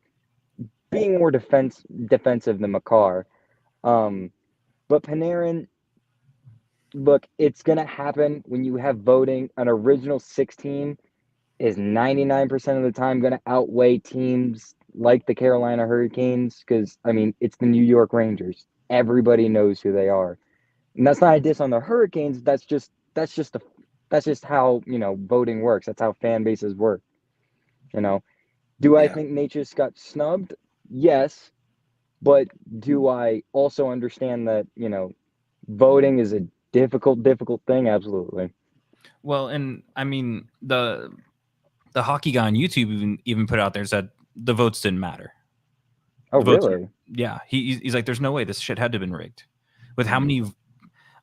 defensive than Makar. But Panarin, look, it's gonna happen when you have voting. An original 16 is 99% of the time gonna outweigh teams like the Carolina Hurricanes because I mean it's the New York Rangers. Everybody knows who they are, and that's not a diss on the Hurricanes. That's just how voting works. That's how fan bases work. You know, do I think Nate just got snubbed? Yes, but do I also understand that voting is a difficult thing? Absolutely. Well, and I mean the hockey guy on YouTube even put out there said the votes didn't matter. Oh, The votes really? yeah, he's like, there's no way this shit had to have been rigged. With how many,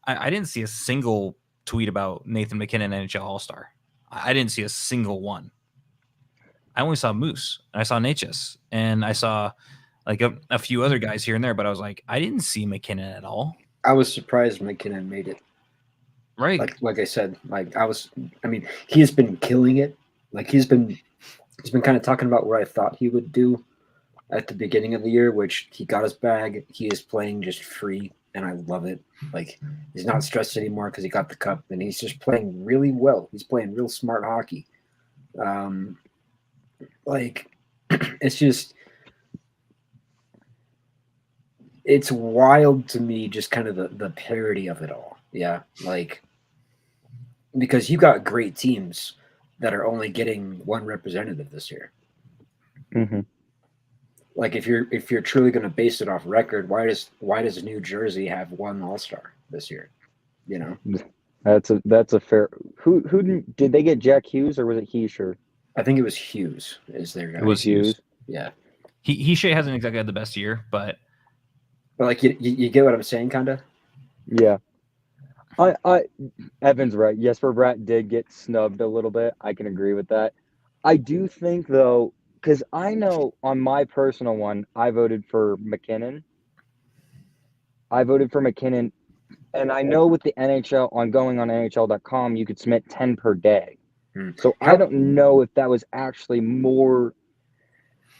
I didn't see a single tweet about Nathan McKinnon NHL All Star. I didn't see a single one. I only saw Moose, and I saw Natchez, and I saw like a few other guys here and there, but I was like, I didn't see McKinnon at all. I was surprised McKinnon made it. Right. Like I said, I mean, he has been killing it. Like he's been kind of talking about where I thought he would do at the beginning of the year, which he got his bag. He is playing just free, and I love it. Like he's not stressed anymore because he got the cup, and he's just playing really well. He's playing real smart hockey. Like it's just it's wild to me, just kind of the parody of it all. Yeah, like because you got great teams that are only getting one representative this year. Mm-hmm. Like if you're truly going to base it off record, why does New Jersey have one All-Star this year? That's a fair. Who did they get? Jack Hughes or was it Heischer? I think it was Hughes. Is their guy? It was Hughes. Yeah. He hasn't exactly had the best year, but like you get what I'm saying, kinda. Yeah. Evan's right. Jesper Bratt did get snubbed a little bit. I can agree with that. I do think though, because I know on my personal one, I voted for McKinnon. And I know with the NHL on NHL.com, you could submit 10 per day. So I don't know if that was actually more.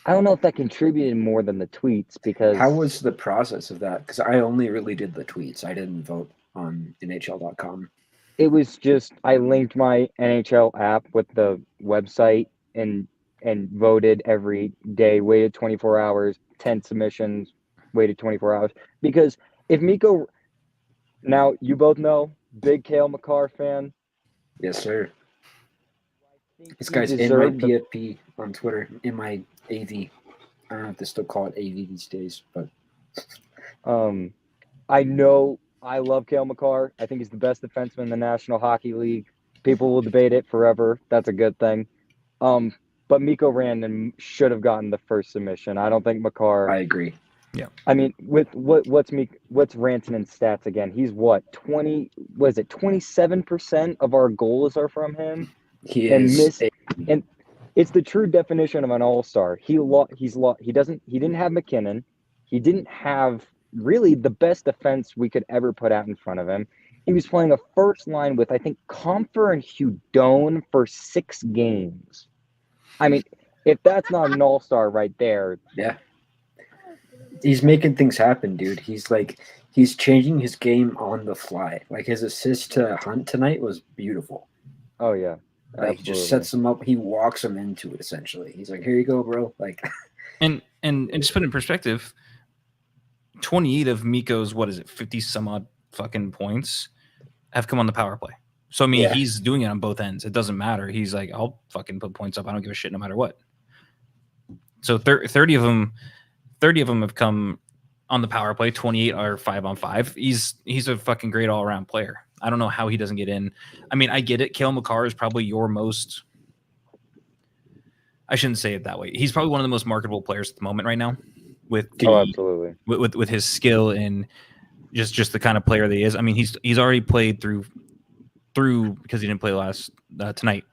I don't know if that contributed more than the tweets because. How was the process of that? Because I only really did the tweets. I didn't vote on NHL.com. It was just I linked my NHL app with the website and voted every day, waited 24 hours, 10 submissions, waited 24 hours. Because if Mikko, now you both know, big Cale Makar fan. Yes, sir. This guy's in my PFP on Twitter, in my AV. I don't know if they still call it AV these days, but I know I love Cale Makar. I think he's the best defenseman in the National Hockey League. People will debate it forever. That's a good thing. But Mikko Rantanen should have gotten the first submission. I don't think Makar. I agree. Yeah. I mean, with what's Rantanen's stats again? He's what 27% of our goals are from him. He is, it's the true definition of an all-star. He didn't have McKinnon. He didn't have really the best defense we could ever put out in front of him. He was playing a first line with, I think, Comfer and Hudon for 6 games. I mean, if that's not an all-star right there. Yeah. He's making things happen, dude. He's changing his game on the fly. Like his assist to Hunt tonight was beautiful. Oh, yeah. Like he just sets him up. He walks him into it, essentially. He's like, here you go, bro. Like, and just put it in perspective, 28 of Miko's, 50 some odd fucking points have come on the power play. So, I mean, he's doing it on both ends. It doesn't matter. He's like, I'll fucking put points up. I don't give a shit no matter what. So 30 of them have come on the power play. 28 are 5-on-5. He's a fucking great all around player. I don't know how he doesn't get in. I mean, I get it. Cale Makar is probably your most. I shouldn't say it that way. He's probably one of the most marketable players at the moment right now. Absolutely. With his skill and just the kind of player that he is. I mean, he's already played through because he didn't play tonight.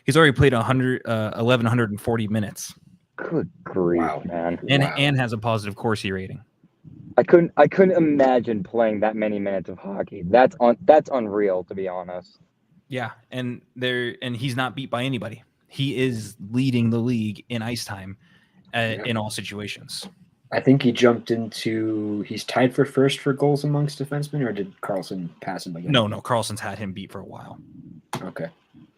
He's already played 1,140 minutes. Good grief, man! And has a positive Corsi rating. I couldn't imagine playing that many minutes of hockey. That's unreal, to be honest. Yeah, and he's not beat by anybody. He is leading the league in ice time in all situations. I think he jumped into. He's tied for first for goals amongst defensemen, or did Carlson pass him again? No, Carlson's had him beat for a while. Okay.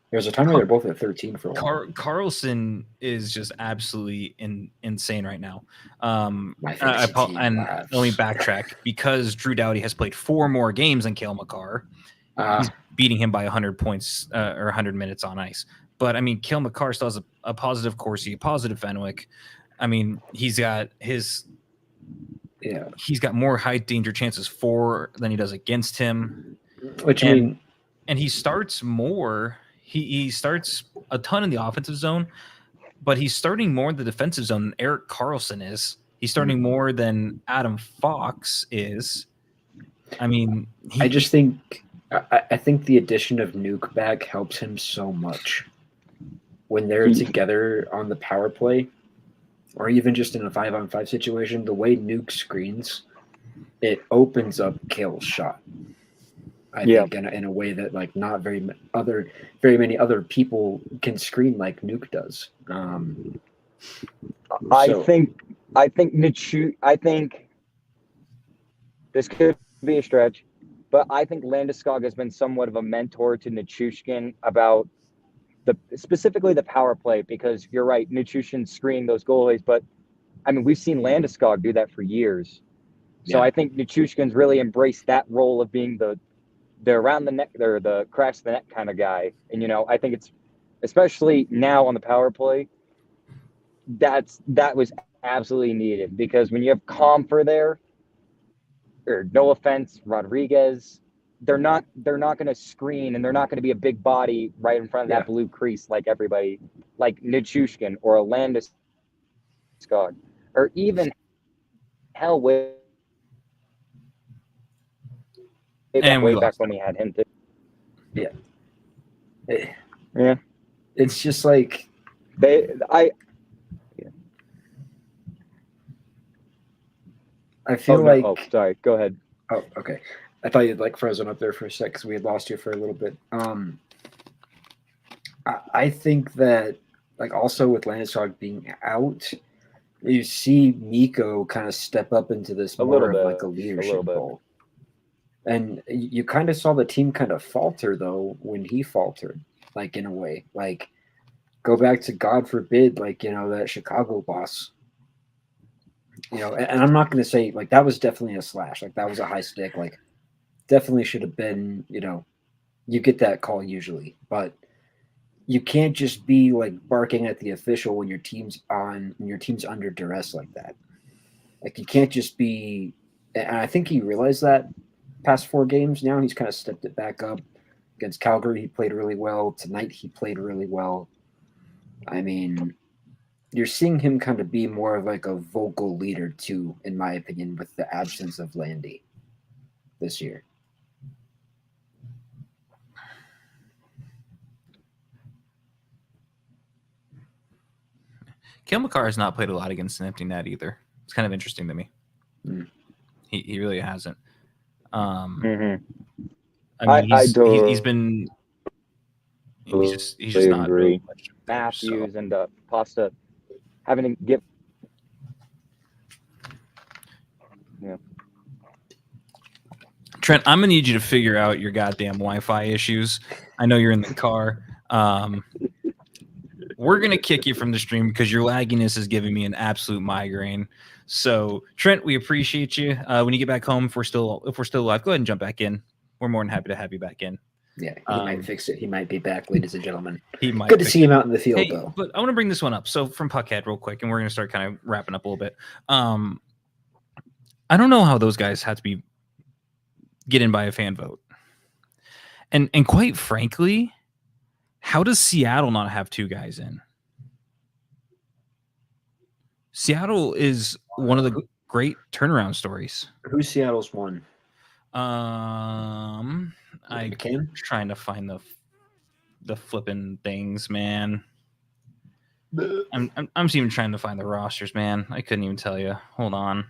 There was a time where they're both at 13 for a while. Carlson is just absolutely insane right now. And let me backtrack. Because Drew Doughty has played 4 more games than Cale Makar, he's beating him by 100 points or 100 minutes on ice. But, I mean, Cale Makar still has a positive Corsi, a positive Fenwick. I mean, he's got more high danger chances for than he does against him. And he starts more. He starts a ton in the offensive zone, but he's starting more in the defensive zone than Erik Karlsson is. He's starting more than Adam Fox is. I mean, I think the addition of Nuke back helps him so much when they're together on the power play, or even just in a 5-on-5 situation. The way Nuke screens, it opens up Cale's shot. I think in a way that like not very many other people can screen like Nuke does. I think this could be a stretch, but I think Landeskog has been somewhat of a mentor to Nichushkin about specifically the power play, because you're right, Nichushkin screened those goalies, but I mean, we've seen Landeskog do that for years. So I think Nichushkin's really embraced that role of being the around the net or the cracks the net kind of guy. And, I think it's, especially now on the power play, that was absolutely needed, because when you have Comfer there, or no offense, Rodriguez, they're not going to screen, and they're not going to be a big body right in front of that blue crease like everybody, like Nichushkin or a Landeskog, or even hell way back when we had him too. Yeah. It's just like I feel like. Oh, sorry. Go ahead. Oh, okay. I thought you'd like frozen up there for a sec because we had lost you for a little bit. I think that like also with Landeskog being out, you see Mikko kind of step up into this more of like a leadership role. And you kind of saw the team kind of falter, though, when he faltered, like in a way. Like, go back to, God forbid, like, that Chicago loss. And I'm not going to say, like, that was definitely a slash. Like, that was a high stick. Like, definitely should have been, you get that call usually. But you can't just be, like, barking at the official when your team's under duress like that. Like, you can't just be – and I think he realized that. Past 4 games now, he's kind of stepped it back up. Against Calgary, he played really well. Tonight, he played really well. I mean, you're seeing him kind of be more of like a vocal leader too, in my opinion, with the absence of Landy this year. Cale Makar has not played a lot against an empty net either. It's kind of interesting to me. Mm. He really hasn't. Mhm. I mean, he's totally been he's just not agree. really much there, Matthews and Pasta having to get. Yeah. Trent, I'm gonna need you to figure out your goddamn Wi-Fi issues. I know you're in the car. We're gonna kick you from the stream because your lagginess is giving me an absolute migraine. So, Trent, we appreciate you. When you get back home, if we're still alive, go ahead and jump back in. We're more than happy to have you back in. Yeah, he might fix it. He might be back, ladies and gentlemen. He might. Good to see him out in the field, Hey, though. but I want to bring this one up. So from Puckhead, real quick, and we're gonna start kind of wrapping up a little bit. I don't know how those guys had to get in by a fan vote, and quite frankly, how does Seattle not have 2 guys in? Seattle is one of the great turnaround stories. Who's Seattle's one? I'm McCann? trying to find the flipping things, man. I'm even trying to find the rosters, man. I couldn't even tell you. Hold on.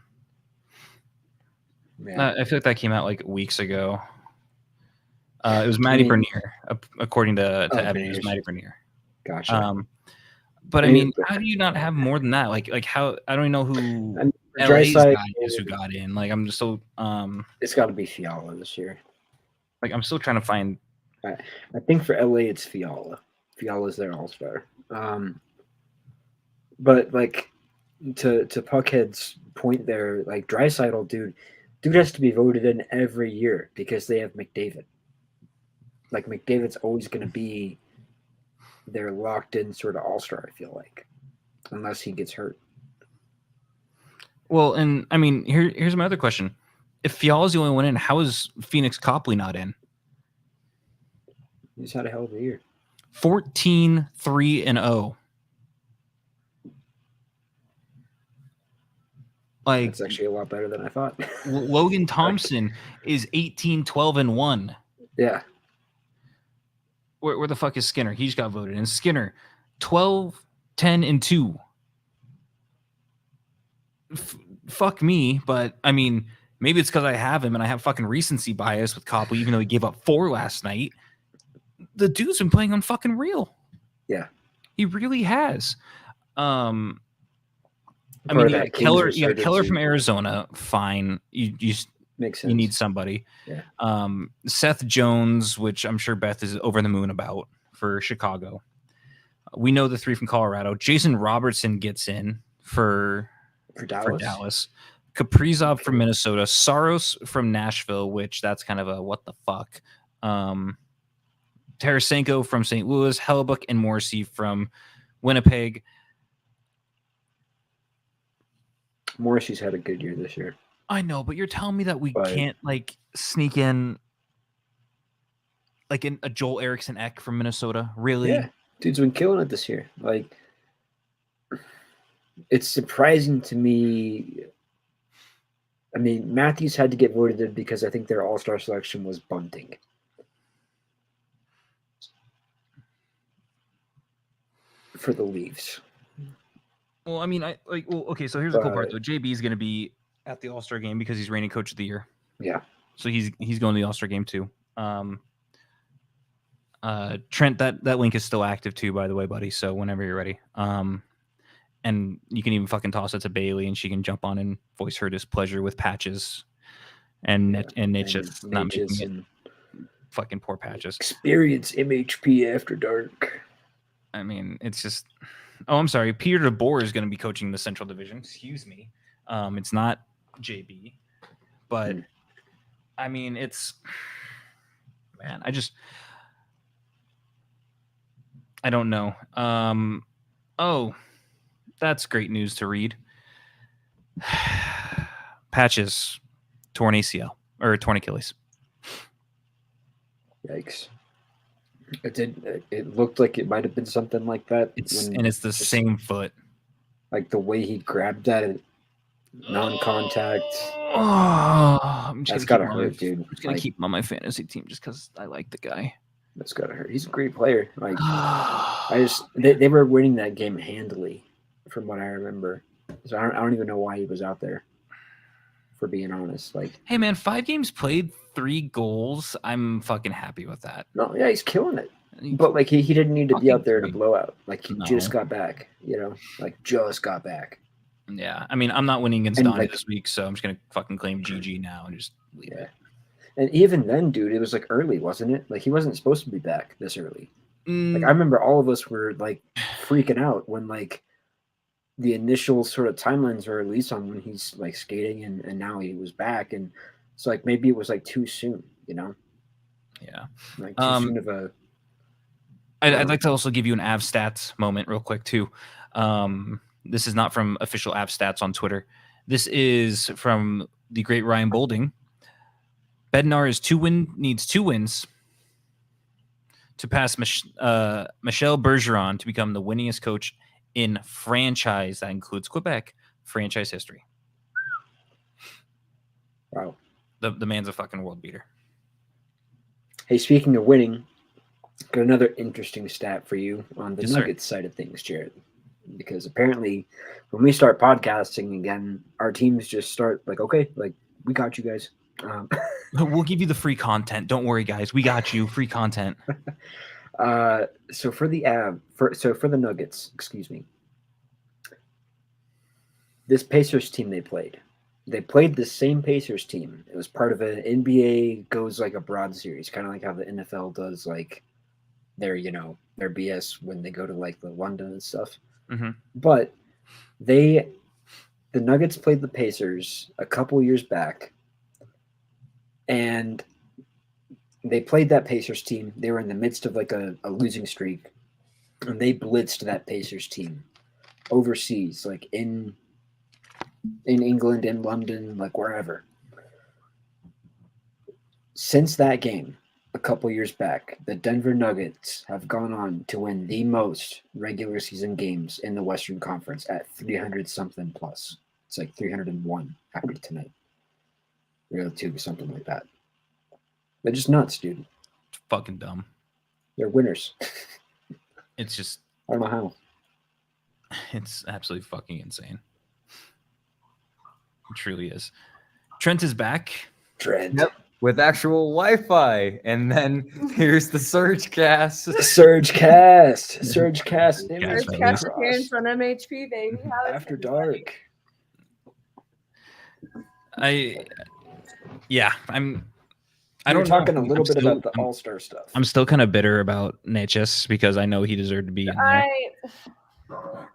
I feel like that came out like weeks ago. It was Matty Bernier, according to Evan. It was Matty Bernier. Gotcha. But I mean, how do you not have more than that? Like how I don't even know who LA's guy is who got in. Like I'm just so it's got to be Fiala this year. Like I'm still trying to find. I think for LA it's Fiala. Fiala's their all-star. But like to Puckhead's point there, like Draisaitl, dude has to be voted in every year because they have McDavid. Like McDavid's always going to be their locked-in sort of all-star, I feel like, unless he gets hurt. Well, and I mean, here's my other question: if Fiala's the only one in, how is Phoenix Copley not in? He's had a hell of a year. 14-3-0. Like that's actually a lot better than I thought. Logan Thompson is 18-12-1. Yeah. Where the fuck is Skinner? He just got voted in. Skinner, 12-10-2. Fuck me, but I mean, maybe it's because I have him and I have fucking recency bias with Copley, even though he gave up 4 last night. The dude's been playing on fucking real. Yeah, he really has. I mean, you got Keller from Arizona. Fine, you makes sense. You need somebody. Yeah. Seth Jones, which I'm sure Beth is over the moon about for Chicago. We know the 3 from Colorado. Jason Robertson gets in for Dallas. Kaprizov from Minnesota. Saros from Nashville, which that's kind of a what the fuck. Tarasenko from St. Louis. Hellebuck and Morrissey from Winnipeg. Morrissey's had a good year this year. I know, but you're telling me that we can't like sneak in like a Joel Eriksson Ek from Minnesota? Really? Yeah, dude's been killing it this year. Like, it's surprising to me. I mean, Matthews had to get voted in because I think their all-star selection was bunting. For the Leafs. Well, I mean, okay, so here's the cool part though. JB is going to be at the All-Star game because he's reigning coach of the year. Yeah. So he's going to the All-Star game too. Trent, that link is still active too, by the way, buddy. So whenever you're ready. And you can even fucking toss it to Bailey and she can jump on and voice her displeasure with Patches and Nitch not making it. Fucking poor Patches. Experience MHP after dark. I mean, it's just. Oh, I'm sorry. Peter DeBoer is going to be coaching the Central Division. Excuse me. It's not JB, but I mean, it's man. I don't know. Oh, that's great news to read. Patches torn ACL or torn Achilles. Yikes. It looked like it might have been something like that. It's the same foot. Like the way he grabbed that non-contact. Oh, that's gotta hurt, dude. I'm just gonna keep him on my fantasy team just because I like the guy. That's gotta hurt. He's a great player. Like they were winning that game handily from what I remember. So I don't even know why he was out there. For being honest, like, Hey man, 5 games played, 3 goals. I'm fucking happy with that. no, yeah, he's killing it. But like he didn't need to be out there in a Fucking blowout. Like he No. just got back, like just got back. Yeah, I mean, I'm not winning against And, Donnie like- this week, so I'm just gonna fucking claim GG now and just leave Yeah. it. And even then, dude, it was like early, wasn't it? Like he wasn't supposed to be back this early. Like I remember all of us were like freaking out when like the initial sort of timelines were released on when he's like skating and now he was back, and so like maybe it was like too soon, Yeah. like too soon of a. I'd like to also give you an Av stats moment real quick too. This is not from official Av stats on Twitter. This is from the great Ryan Bolding. Bednar needs 2 wins to pass Michel Bergeron to become the winningest coach in franchise, that includes Quebec, franchise history. Wow. The man's a fucking world beater. Hey, speaking of winning, got another interesting stat for you on the Yes, sir. Nuggets side of things, Jared. Because apparently, when we start podcasting again, our teams just start like, okay, like we got you guys. We'll give you the free content. Don't worry, guys. We got you. Free content. So for the Nuggets, excuse me, this Pacers team they played the same Pacers team. It was part of an NBA goes like abroad series, kind of like how the NFL does like their BS when they go to like the London and stuff. Mm-hmm. But the Nuggets played the Pacers a couple years back, and they played that Pacers team. They were in the midst of like a losing streak, and they blitzed that Pacers team overseas, like in England, in London, like wherever. Since that game, a couple years back, the Denver Nuggets have gone on to win the most regular season games in the Western Conference at 300 something plus. It's like 301 after tonight. 302, something like that. They're just nuts, dude. It's fucking dumb. They're winners. It's just, I don't know how. it's absolutely fucking insane. It truly is. Trent is back. Trent. Yep. With actual Wi-Fi, and then here's the Surge Cast. Surgecast. Surge Image Cast Cross. appearance on MHP, baby. How After dark. I I'm don't talking know. a little I'm bit still- about the All-Star stuff. I'm still kind of bitter about Natchez because I know he deserved to be in there.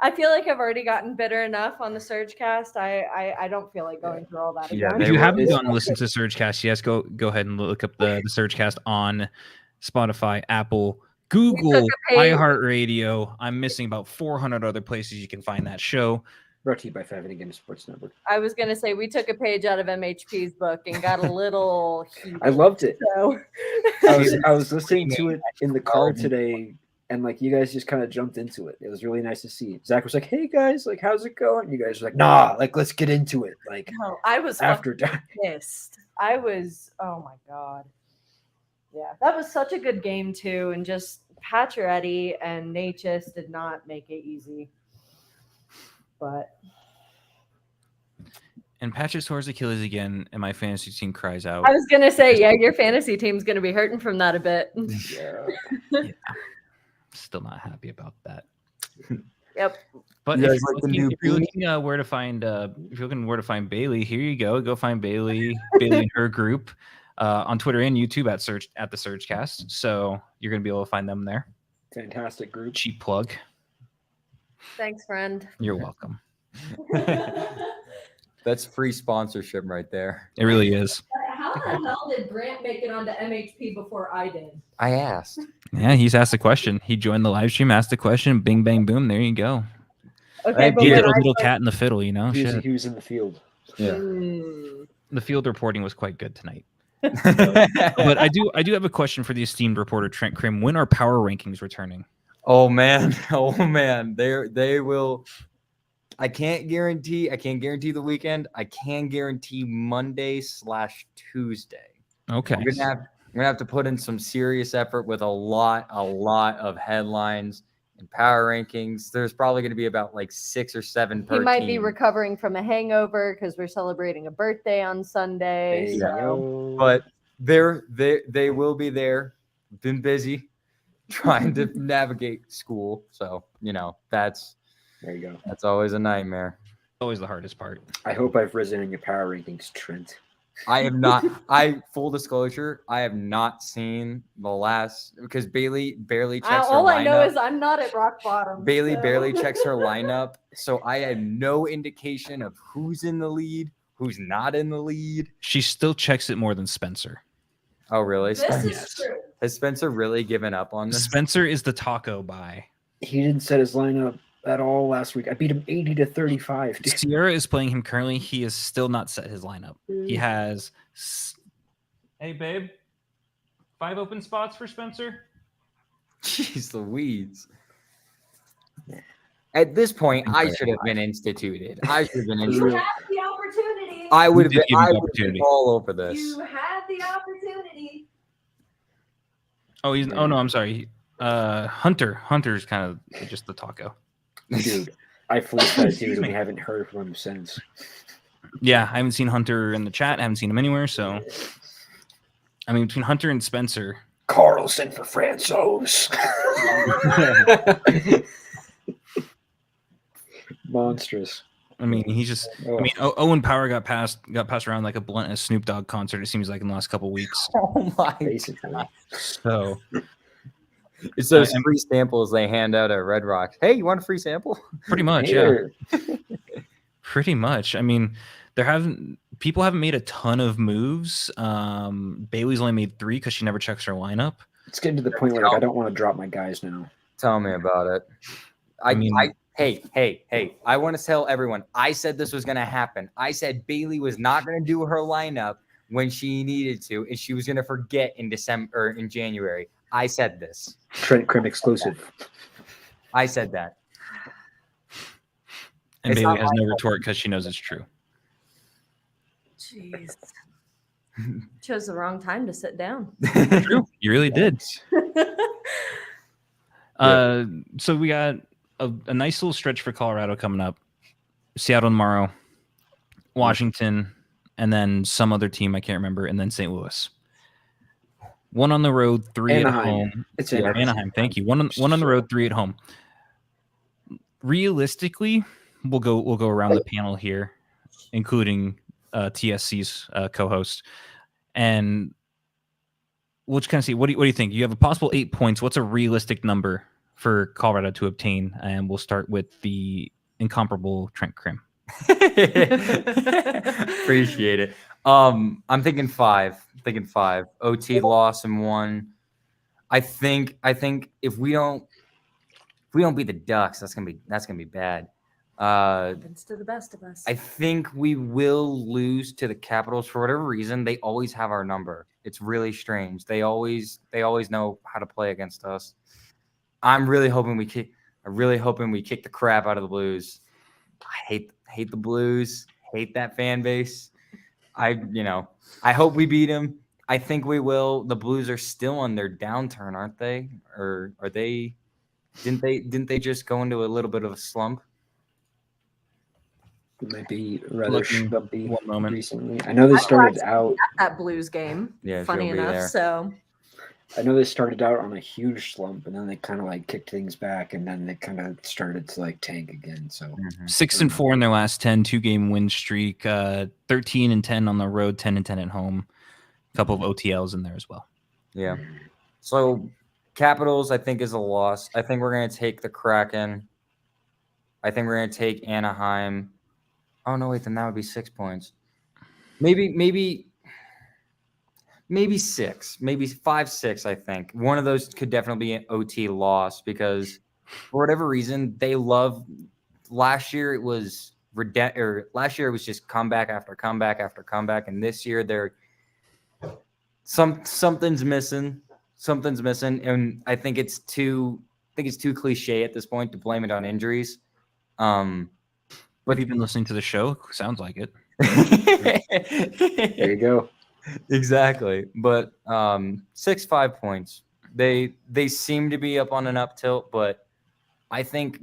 I feel like I've already gotten bitter enough on the Surge Cast. I don't feel like going through all that Yeah, again. If they you were- haven't it's- gone and listened to Surgecast, yes, go ahead and look up the Surgecast on Spotify, Apple, Google, page. iHeartRadio. I'm missing about 400 other places you can find that show. Brought to you by 5 Game Sports Network. I was gonna say we took a page out of MHP's book and got a little heated. I loved it. So I was listening to it in the car today, and like you guys just kind of jumped into it. It was really nice to see. Zach was like, "Hey guys, like how's it going?" You guys were like, "Nah, like let's get into it." Like no, I was after fucking dark. pissed. I was, oh my god. Yeah, that was such a good game too, and just Pacioretty and Natchez did not make it easy. But And Patrick tore his Achilles again, and my fantasy team cries out. I was gonna say, yeah, your fantasy team's gonna be hurting from that a bit. Yeah. Still not happy about that. Yep. But You if guys you're like the looking, new if you're looking where to find if you're looking where to find Bailey, here you go. Go find Bailey and her group on Twitter and YouTube at the Surgecast. So you're gonna be able to find them there. Fantastic group. Cheap plug. Thanks, friend. You're welcome. That's free sponsorship right there. It really is. How the hell did Brant make it onto MHP before I did? I asked. Yeah, he's asked a question. He joined the live stream, asked a question, bing, bang, boom. There you go. Okay, but He when little, I little cat in the fiddle, you know. Shit. He was in the field. Yeah. The field reporting was quite good tonight. But I do have a question for the esteemed reporter Trent Krim. When are power rankings returning? Oh man. They will. I can't guarantee the weekend. I can guarantee Monday/Tuesday. Okay. I'm gonna have to put in some serious effort with a lot of headlines in power rankings. There's probably going to be about like 6 or 7 per He might team. be recovering from a hangover because we're celebrating a birthday on Sunday. Hey, So yo. But they will be there. Been busy trying to navigate school. So, that's There you go. That's always a nightmare. Always the hardest part. I hope I've risen in your power rankings, Trent. I have not. Full disclosure, I have not seen the last because Bailey barely checks her all lineup. I know is I'm not at rock bottom. Bailey so. barely checks her lineup, so I had no indication of who's in the lead, who's not in the lead. She still checks it more than Spencer. Oh, really? This is true. Has Spencer really given up on this? Spencer is the taco buy. He didn't set his lineup at all last week. I beat him 80-35. Dude. Sierra is playing him currently. He has still not set his lineup. He has. Hey, babe. 5 open spots for Spencer. Jeez Louise. At this point, I should have been instituted. I should have been You instituted. had the opportunity. I would have did been, give you I the would have been opportunity. all over this. You had the opportunity. Oh, he's. Oh no, I'm sorry. Hunter. Hunter's kind of just the taco. Dude, I fleeced that dude and we haven't heard from him since. Yeah, I haven't seen Hunter in the chat. I haven't seen him anywhere. So, I mean, between Hunter and Spencer, Carlson for Francois. Monstrous. I mean, he's just. I mean, Owen Power got passed around like a blunt at a Snoop Dogg concert. It seems like in the last couple weeks. Oh my! Basically. So It's those free samples they hand out at Red Rocks. Hey, you want a free sample? pretty much, Here. yeah, pretty much. I mean, people haven't made a ton of moves. Bailey's only made 3 because she never checks her lineup. It's getting to the point where like, I don't want to drop my guys now. Tell me about it. Hey, I want to tell everyone. I said this was going to happen. I said Bailey was not going to do her lineup when she needed to, and she was going to forget in December or in January. I said this. Trent Crim exclusive. I said that. And It's Bailey not has my no fault. retort because she knows it's true. Jeez. Chose the wrong time to sit down. True. You really did. So we got a nice little stretch for Colorado coming up. Seattle tomorrow, Washington, and then some other team I can't remember, and then St. Louis. 1 on the road, 3 Anaheim. at home. It's Yeah, Anaheim. Anaheim. Thank you. One on the road, 3 at home. Realistically, we'll go around the panel here, including TSC's co-host, and we'll just kind of see what do you think? You have a possible 8 points. What's a realistic number for Colorado to obtain? And we'll start with the incomparable Trent Crim. Appreciate it. I'm thinking 5. OT loss and 1. I think if we don't beat the Ducks, that's gonna be bad. Happens to the best of us. I think we will lose to the Capitals for whatever reason. They always have our number. It's really strange. They always know how to play against us. I'm really hoping we kick the crap out of the Blues. I hate the Blues. Hate that fan base. I hope we beat them. I think we will. The Blues are still on their downturn, aren't they? Or are they? Didn't they just go into a little bit of a slump? It might be rather Looking bumpy one moment. recently. I know they started out. That Blues game. Yeah, Funny she'll be enough. there. So I know they started out on a huge slump, and then they kind of like kicked things back, and then they kind of started to like tank again. So 6-4 in their last 10, 2-game win streak, 13-10 on the road, 10-10 at home. A couple of OTLs in there as well. Yeah. So Capitals, I think, is a loss. I think we're going to take the Kraken. I think we're going to take Anaheim. Oh, no, wait, then that would be 6 points. Maybe 6, maybe 5, 6, I think. One of those could definitely be an OT loss because for whatever reason, they love – last year it was just comeback after comeback after comeback, and this year they're – something's missing. Something's missing, and I think it's too cliche at this point to blame it on injuries. But if you've been listening to the show, sounds like it. there you go. Exactly. But 6-5 points. They seem to be up on an up tilt, but I think.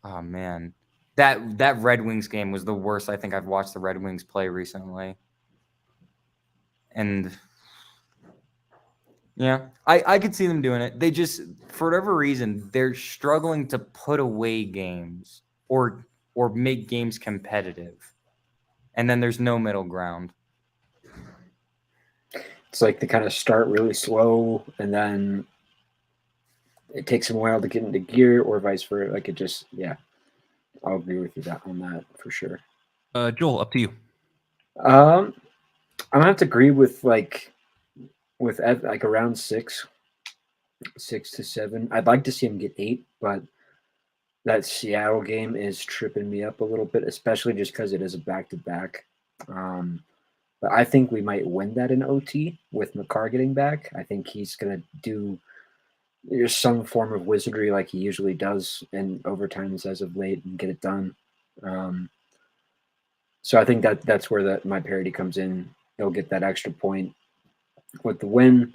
Oh man, that Red Wings game was the worst I think I've watched the Red Wings play recently. And yeah, I could see them doing it. They just, for whatever reason, they're struggling to put away games or make games competitive. And then there's no middle ground. It's like they kind of start really slow and then it takes them a while to get into gear, or vice versa. Like it just, yeah, I'll agree with you on that for sure. Joel, up to you. I'm gonna have to agree with like around 6 to 7. I'd like to see him get 8, but that Seattle game is tripping me up a little bit, especially just because it is a back-to-back. But I think we might win that in OT with Makar getting back. I think he's going to do some form of wizardry like he usually does in overtimes as of late and get it done. So I think that's where my parity comes in. He'll get that extra point with the win.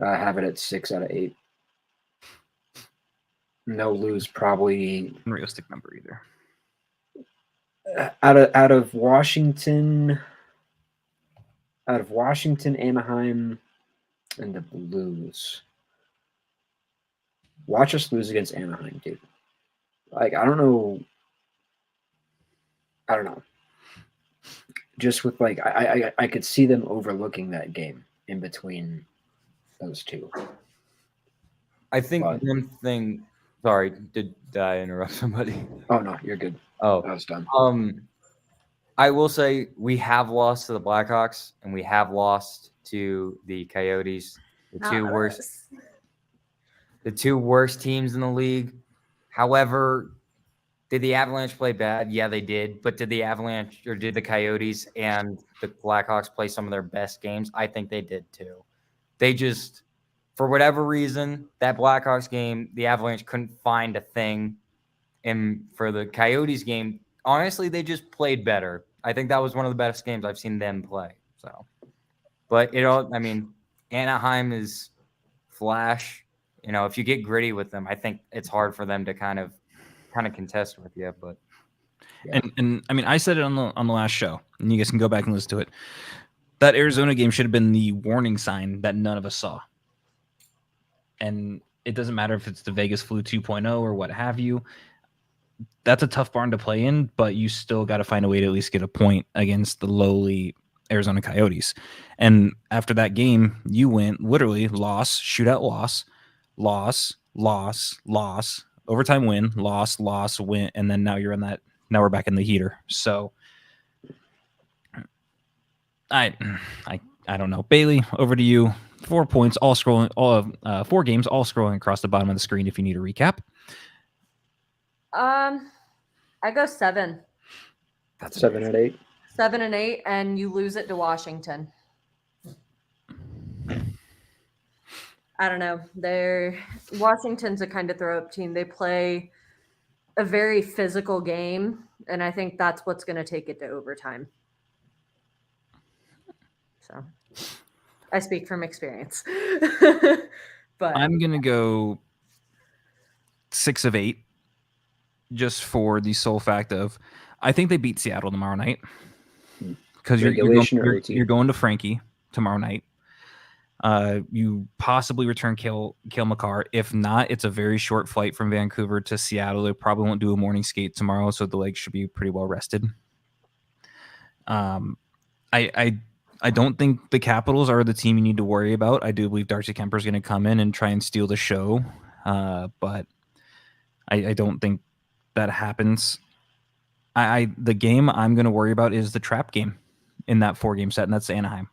Have it at 6 out of 8. No lose, probably Unrealistic number either. out of Washington, Anaheim, and the Blues. Watch us lose against Anaheim, dude. Like I don't know. Just with like I could see them overlooking that game in between those two. I think one thing. Sorry, did I interrupt somebody? Oh no, you're good. Oh, I was done. I will say we have lost to the Blackhawks and we have lost to the Coyotes, the two worst teams in the league. However, did the Avalanche play bad? Yeah, they did. But did the Avalanche or did the Coyotes and the Blackhawks play some of their best games? I think they did too. They just, for whatever reason, that Blackhawks game, the Avalanche couldn't find a thing. And for the Coyotes game, honestly, they just played better. I think that was one of the best games I've seen them play. So, but Anaheim is flash. If you get gritty with them, I think it's hard for them to kind of contest with you. But yeah. And I mean, I said it on the last show, and you guys can go back and listen to it. That Arizona game should have been the warning sign that none of us saw. And it doesn't matter if it's the Vegas flu 2.0 or what have you. That's a tough barn to play in, but you still got to find a way to at least get a point against the lowly Arizona Coyotes. And after that game, you went literally loss, shootout loss, overtime win, loss, win, and then now you're in that. Now we're back in the heater. So I don't know. Bailey, over to you. 4 points, all scrolling, 4 games, all scrolling across the bottom of the screen. If you need a recap. I go 7. That's 7 out of 8. 7 and 8, and you lose it to Washington. I don't know. Washington's a kind of throw-up team. They play a very physical game, and I think that's what's going to take it to overtime. So I speak from experience. But I'm going to go 6 of 8 just for the sole fact of I think they beat Seattle tomorrow night because you're going to Frankie tomorrow night. You possibly return Cale Makar. If not, it's a very short flight from Vancouver to Seattle. They probably won't do a morning skate tomorrow, so the legs should be pretty well rested. I don't think the Capitals are the team you need to worry about. I do believe Darcy Kemper is going to come in and try and steal the show, but I don't think that happens. The game I'm going to worry about is the trap game in that 4-game set, and that's Anaheim.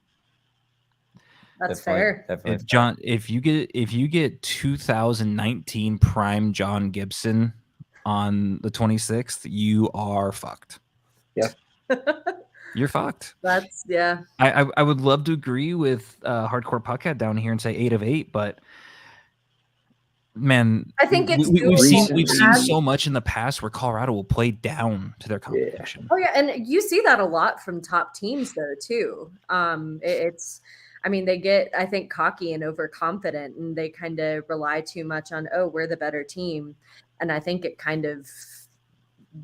That's fair. If you get 2019 prime John Gibson on the 26th, you are fucked. Yeah. You're fucked. That's yeah. I would love to agree with Hardcore Puckhead down here and say 8 of 8, but man, I think it's we've seen so much in the past where Colorado will play down to their competition. Oh yeah, and you see that a lot from top teams though too. I mean, they get, I think, cocky and overconfident, and they kind of rely too much on, oh, we're the better team. And I think it kind of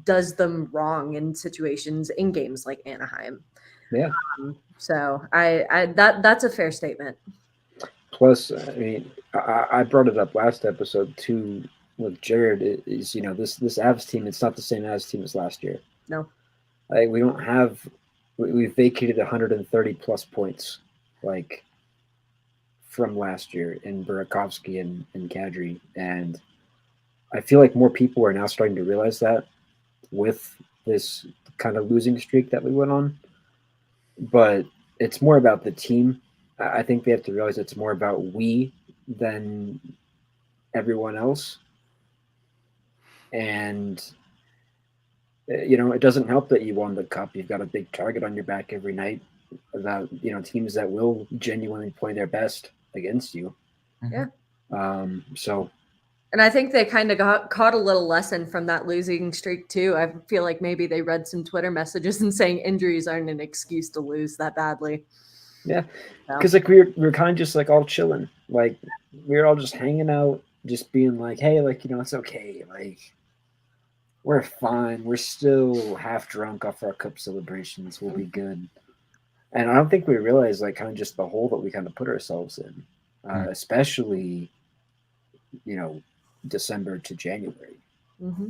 does them wrong in situations in games like Anaheim. Yeah. So that's a fair statement. Plus, I mean, I brought it up last episode too with Jared. Is this Avs team? It's not the same Avs team as last year. No. Like we don't have. We've vacated 130 plus points, like from last year in Burakovsky and Kadri, and I feel like more people are now starting to realize that with this kind of losing streak that we went on. But it's more about the team. I think they have to realize it's more about we than everyone else. And, it doesn't help that you won the cup. You've got a big target on your back every night about, teams that will genuinely play their best against you. Yeah. So. And I think they kind of got caught a little lesson from that losing streak too. I feel like maybe they read some Twitter messages and saying injuries aren't an excuse to lose that badly. Yeah, because like we're kind of just like all chilling, like we're all just hanging out, just being like, hey, like it's okay, like we're fine, we're still half drunk off our cup celebrations, we'll be good. And I don't think we realize like kind of just the hole that we kind of put ourselves in, especially December to January. Mm-hmm.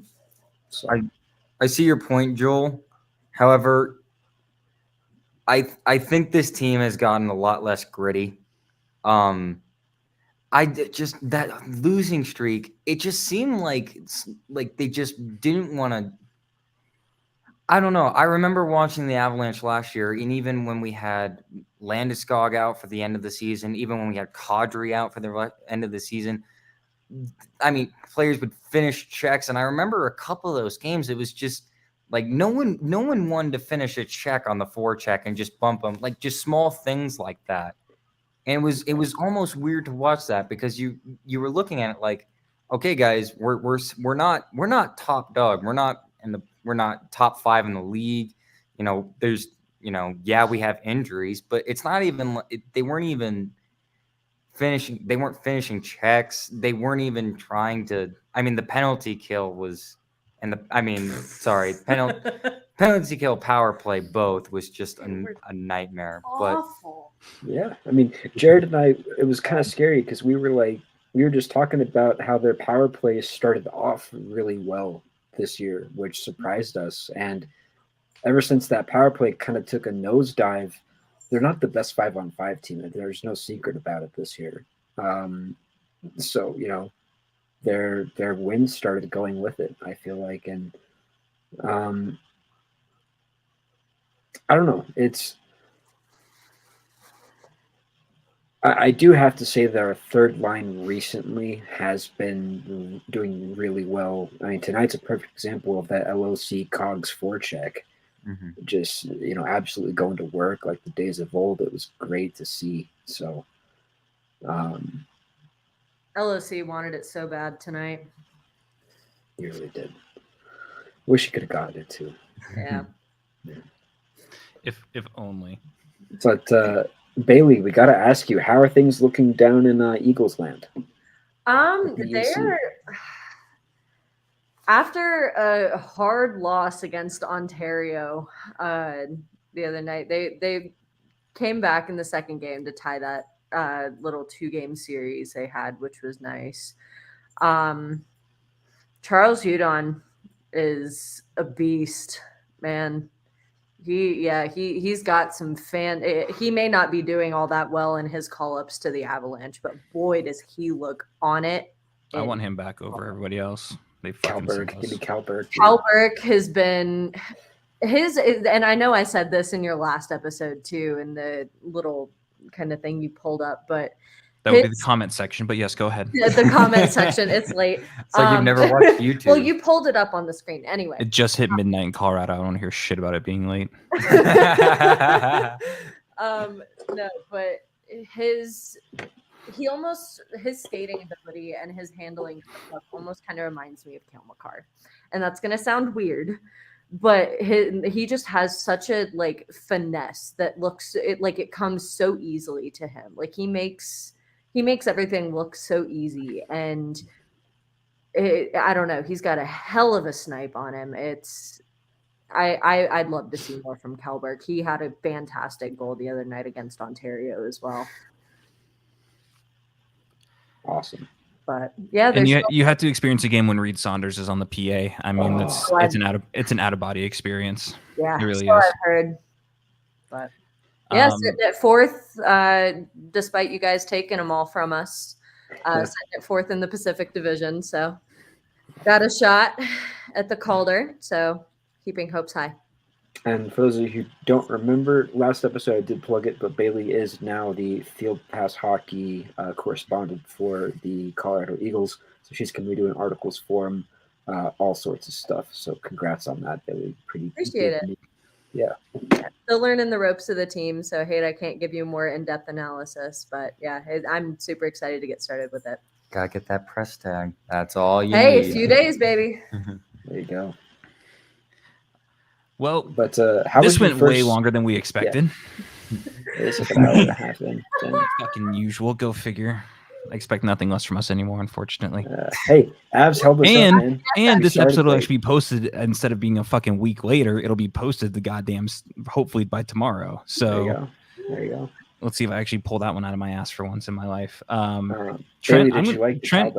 So I see your point, Joel. However, I think this team has gotten a lot less gritty. That losing streak, it just seemed like they just didn't want to. I don't know. I remember watching the Avalanche last year, and even when we had Landeskog out for the end of the season, even when we had Kadri out for the end of the season, I mean, players would finish checks, and I remember a couple of those games. It was just like no one wanted to finish a check on the forecheck and just bump them, like just small things like that. And it was almost weird to watch that because you were looking at it like, okay, guys, we're not top dog, we're not top 5 in the league. There's we have injuries, but it's not even they weren't finishing checks. They weren't even trying to. I mean, the penalty kill was, penalty kill, power play, both was just a nightmare. Awful. But yeah, I mean, Jared and I, it was kind of scary because we were just talking about how their power play started off really well this year, which surprised us. And ever since that power play kind of took a nosedive, they're not the best 5-on-5 team. There's no secret about it this year. So, their wins started going with it, I feel like. And I don't know. I do have to say that our third line recently has been doing really well. I mean, tonight's a perfect example of that LOC Cogs forecheck. Mm-hmm. Just, absolutely going to work like the days of old. It was great to see. So, LOC wanted it so bad tonight. He really did. Wish he could have gotten it too. Yeah. If only. But Bailey, we got to ask you, how are things looking down in Eagles land? They're after a hard loss against Ontario the other night. They came back in the second game to tie that little 2-game series they had, which was nice. Charles Hudon is a beast, man. He's got some he may not be doing all that well in his call-ups to the Avalanche, but boy, does he look on it. I want him back over everybody else. They Kalberg, give me Kalberg. Kalberg has been and I know I said this in your last episode too, in the little kind of thing you pulled up, but that would be the comment section. But yes, go ahead. The comment section. It's late. It's like you've never watched YouTube. Well, you pulled it up on the screen anyway. It just hit midnight in Colorado. I don't want to hear shit about it being late. No, but his skating ability and his handling almost kind of reminds me of Cale Makar. And that's going to sound weird, but he just has such a like finesse that looks it like it comes so easily to him. Like he makes everything look so easy, and I don't know. He's got a hell of a snipe on him. I'd love to see more from Kelberg. He had a fantastic goal the other night against Ontario as well. Awesome. But yeah, And you had to experience a game when Reed Saunders is on the PA. I mean, it's an out of body experience. Yeah, It really so is. I've heard. But yeah, sitting at fourth, despite you guys taking them all from us, sitting at fourth in the Pacific Division. So got a shot at the Calder. So keeping hopes high. And for those of you who don't remember, last episode I did plug it, but Bailey is now the Field Pass Hockey correspondent for the Colorado Eagles. So she's going to be doing articles for them, all sorts of stuff. So congrats on that, Bailey. Appreciate it. Yeah. Still learning the ropes of the team. So, I can't give you more in-depth analysis. But, yeah, I'm super excited to get started with it. Gotta get that press tag. That's all you Hey, need. a few days, baby. There you go. Well, but how this went way longer than we expected. Yeah. It's like an hour and a half in. Fucking usual. Go figure. I expect nothing less from us anymore, unfortunately. Hey, Avs held us up, man. And this episode will actually be posted instead of being a fucking week later. It'll be posted the goddamn hopefully by tomorrow. So there you go. Let's see if I actually pull that one out of my ass for once in my life. Trent,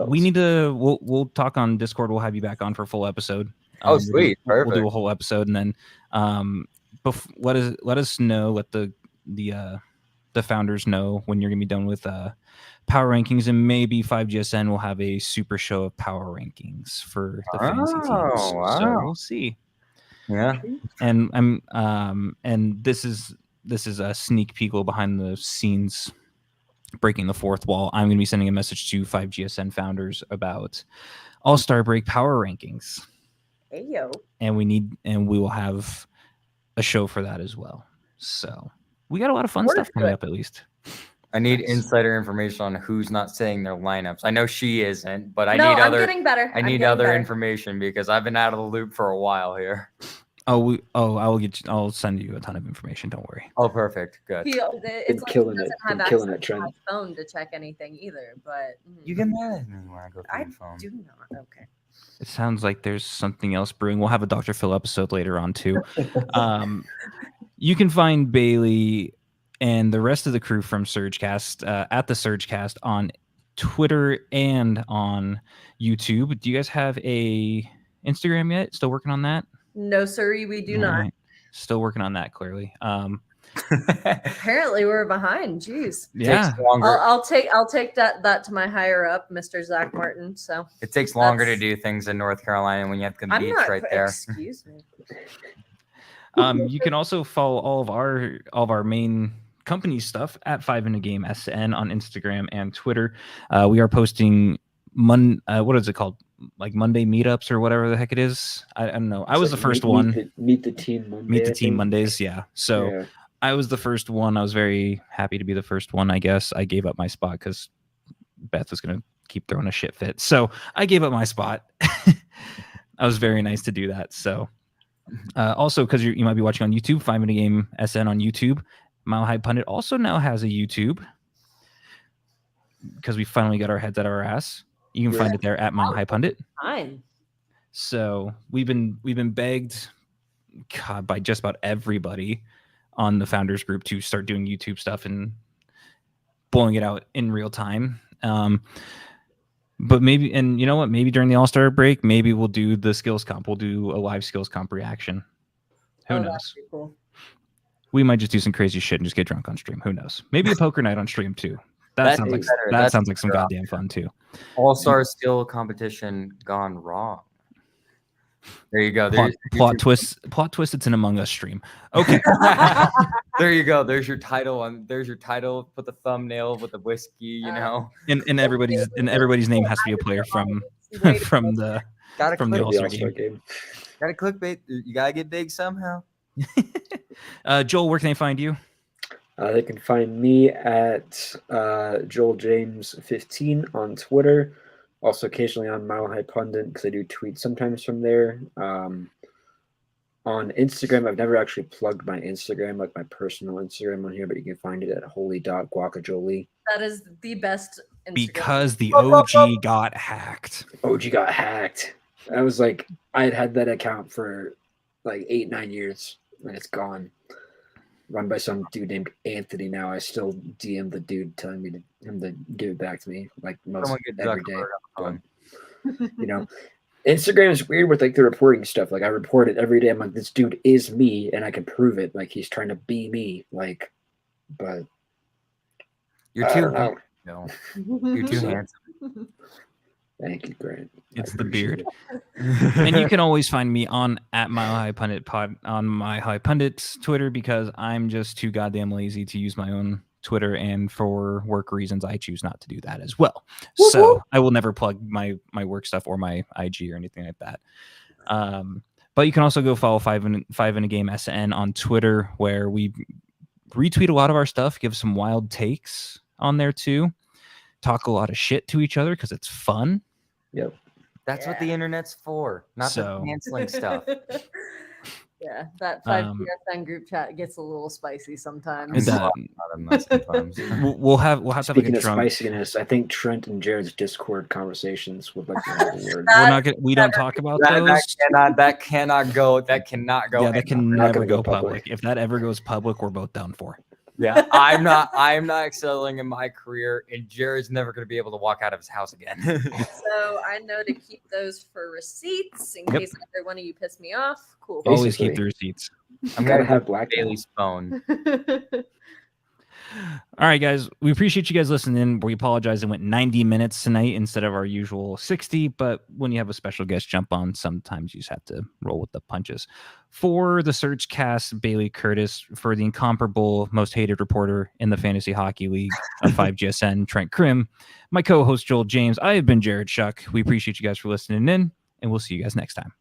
we need to. We'll talk on Discord. We'll have you back on for a full episode. Oh, sweet! We'll do a whole episode, and then let us know. Let the founders know when you're gonna be done with power rankings, and maybe 5GSN will have a super show of power rankings for the fantasy teams. Wow. So we'll see. Yeah, and and this is a sneak peek behind the scenes, breaking the fourth wall. I'm going to be sending a message to 5GSN founders about All-Star Break power rankings. Hey, yo. And we will have a show for that as well. So we got a lot of fun stuff coming up, at least. I need insider information on who's not saying their lineups. I know she isn't, but I'm getting better. I need other information because I've been out of the loop for a while here. I'll send you a ton of information. Don't worry. Oh, perfect. Good. It's like killing he it. doesn't have Killing access it, to Trent. my phone to check anything either. But you get mad at me when I go through I your phone. do not. Okay. It sounds like there's something else brewing. We'll have a Dr. Phil episode later on too. You can find Bailey and the rest of the crew from Surgecast at the Surgecast on Twitter and on YouTube. Do you guys have a Instagram yet? Still working on that? No, sir, we do not. Right. Still working on that, clearly. Apparently, we're behind. Jeez. Yeah. I'll take that to my higher up, Mr. Zach Martin. So it takes longer to do things in North Carolina when you have the beach right there. Excuse me. You can also follow all of our main company stuff at 5 in a Game SN on Instagram and Twitter. We are posting what is it called? Like Monday meetups or whatever the heck it is. I don't know. I was the first one. Meet the team Monday. Meet the team Mondays. Yeah. So I was the first one. I was very happy to be the first one. I guess I gave up my spot because Beth was going to keep throwing a shit fit. So I gave up my spot. I was very nice to do that. So also because you might be watching on YouTube, 5 in a Game SN on YouTube. Mile High Pundit also now has a YouTube because we finally got our heads out of our ass. You can find it there at Mile High Pundit. Fine. So we've been begged, by just about everybody on the founders group to start doing YouTube stuff and blowing it out in real time. But maybe, and you know what? Maybe during the All-Star break, maybe we'll do the skills comp. We'll do a live skills comp reaction. Who knows? That'd be cool. We might just do some crazy shit and just get drunk on stream. Who knows? Maybe a poker night on stream too. That sounds like some goddamn fun too. All-Star skill competition gone wrong. There you go. Plot twist. It's an Among Us stream. Okay. There you go. There's your title. There's your title. Put the thumbnail with the whiskey. You know. And everybody's name has to be a player from the All-Star game. Gotta clickbait. You gotta get big somehow. Joel, where can they find you? They can find me at JoelJames15 on Twitter. Also occasionally on Mile High Pundit because I do tweet sometimes from there. on Instagram, I've never actually plugged my Instagram, like my personal Instagram on here, but you can find it at holy.guacajole. That is the best Instagram. Because the OG got hacked. OG got hacked. I was like, I had that account for like 8-9 years, and it's gone. Run by some dude named Anthony now. I still DM the dude telling me him to give it back to me like most every day. But, you know, Instagram is weird with like the reporting stuff. Like I report it every day. I'm like, this dude is me, and I can prove it. Like he's trying to be me. Like, but You're too handsome. No, you're too handsome. Thank you, Grant. It's the beard. And you can always find me on at Mile High Pundit Pod on my High Pundits Twitter, because I'm just too goddamn lazy to use my own Twitter, and for work reasons I choose not to do that as well. So I will never plug my work stuff or my IG or anything like that. But you can also go follow 5 in a Game SN on Twitter, where we retweet a lot of our stuff, give some wild takes on there too, talk a lot of shit to each other because it's fun. Yep. That's what the internet's for, not the canceling stuff. Yeah, that 5PSN group chat gets a little spicy sometimes. Sometimes. We'll have to have Speaking like a of drunk. spiciness, I think Trent and Jared's Discord conversations would like to have a word. We don't talk about That those. cannot go. That cannot go. Yeah, that can Not never gonna go go public. public. If that ever goes public, we're both down for. Yeah, I'm not excelling in my career, and Jared's never going to be able to walk out of his house again. So I know to keep those for receipts in case either one of you piss me off. Cool. Always keep Basically. the receipts. I'm Gotta going to have black Bailey's phone. All right, guys. We appreciate you guys listening. We apologize it went 90 minutes tonight instead of our usual 60, but when you have a special guest jump on, sometimes you just have to roll with the punches. For the Search Cast, Bailey Curtis. For the incomparable, most hated reporter in the Fantasy Hockey League of 5GSN, Trent Krim. My co-host, Joel James. I have been Jared Shuck. We appreciate you guys for listening in, and we'll see you guys next time.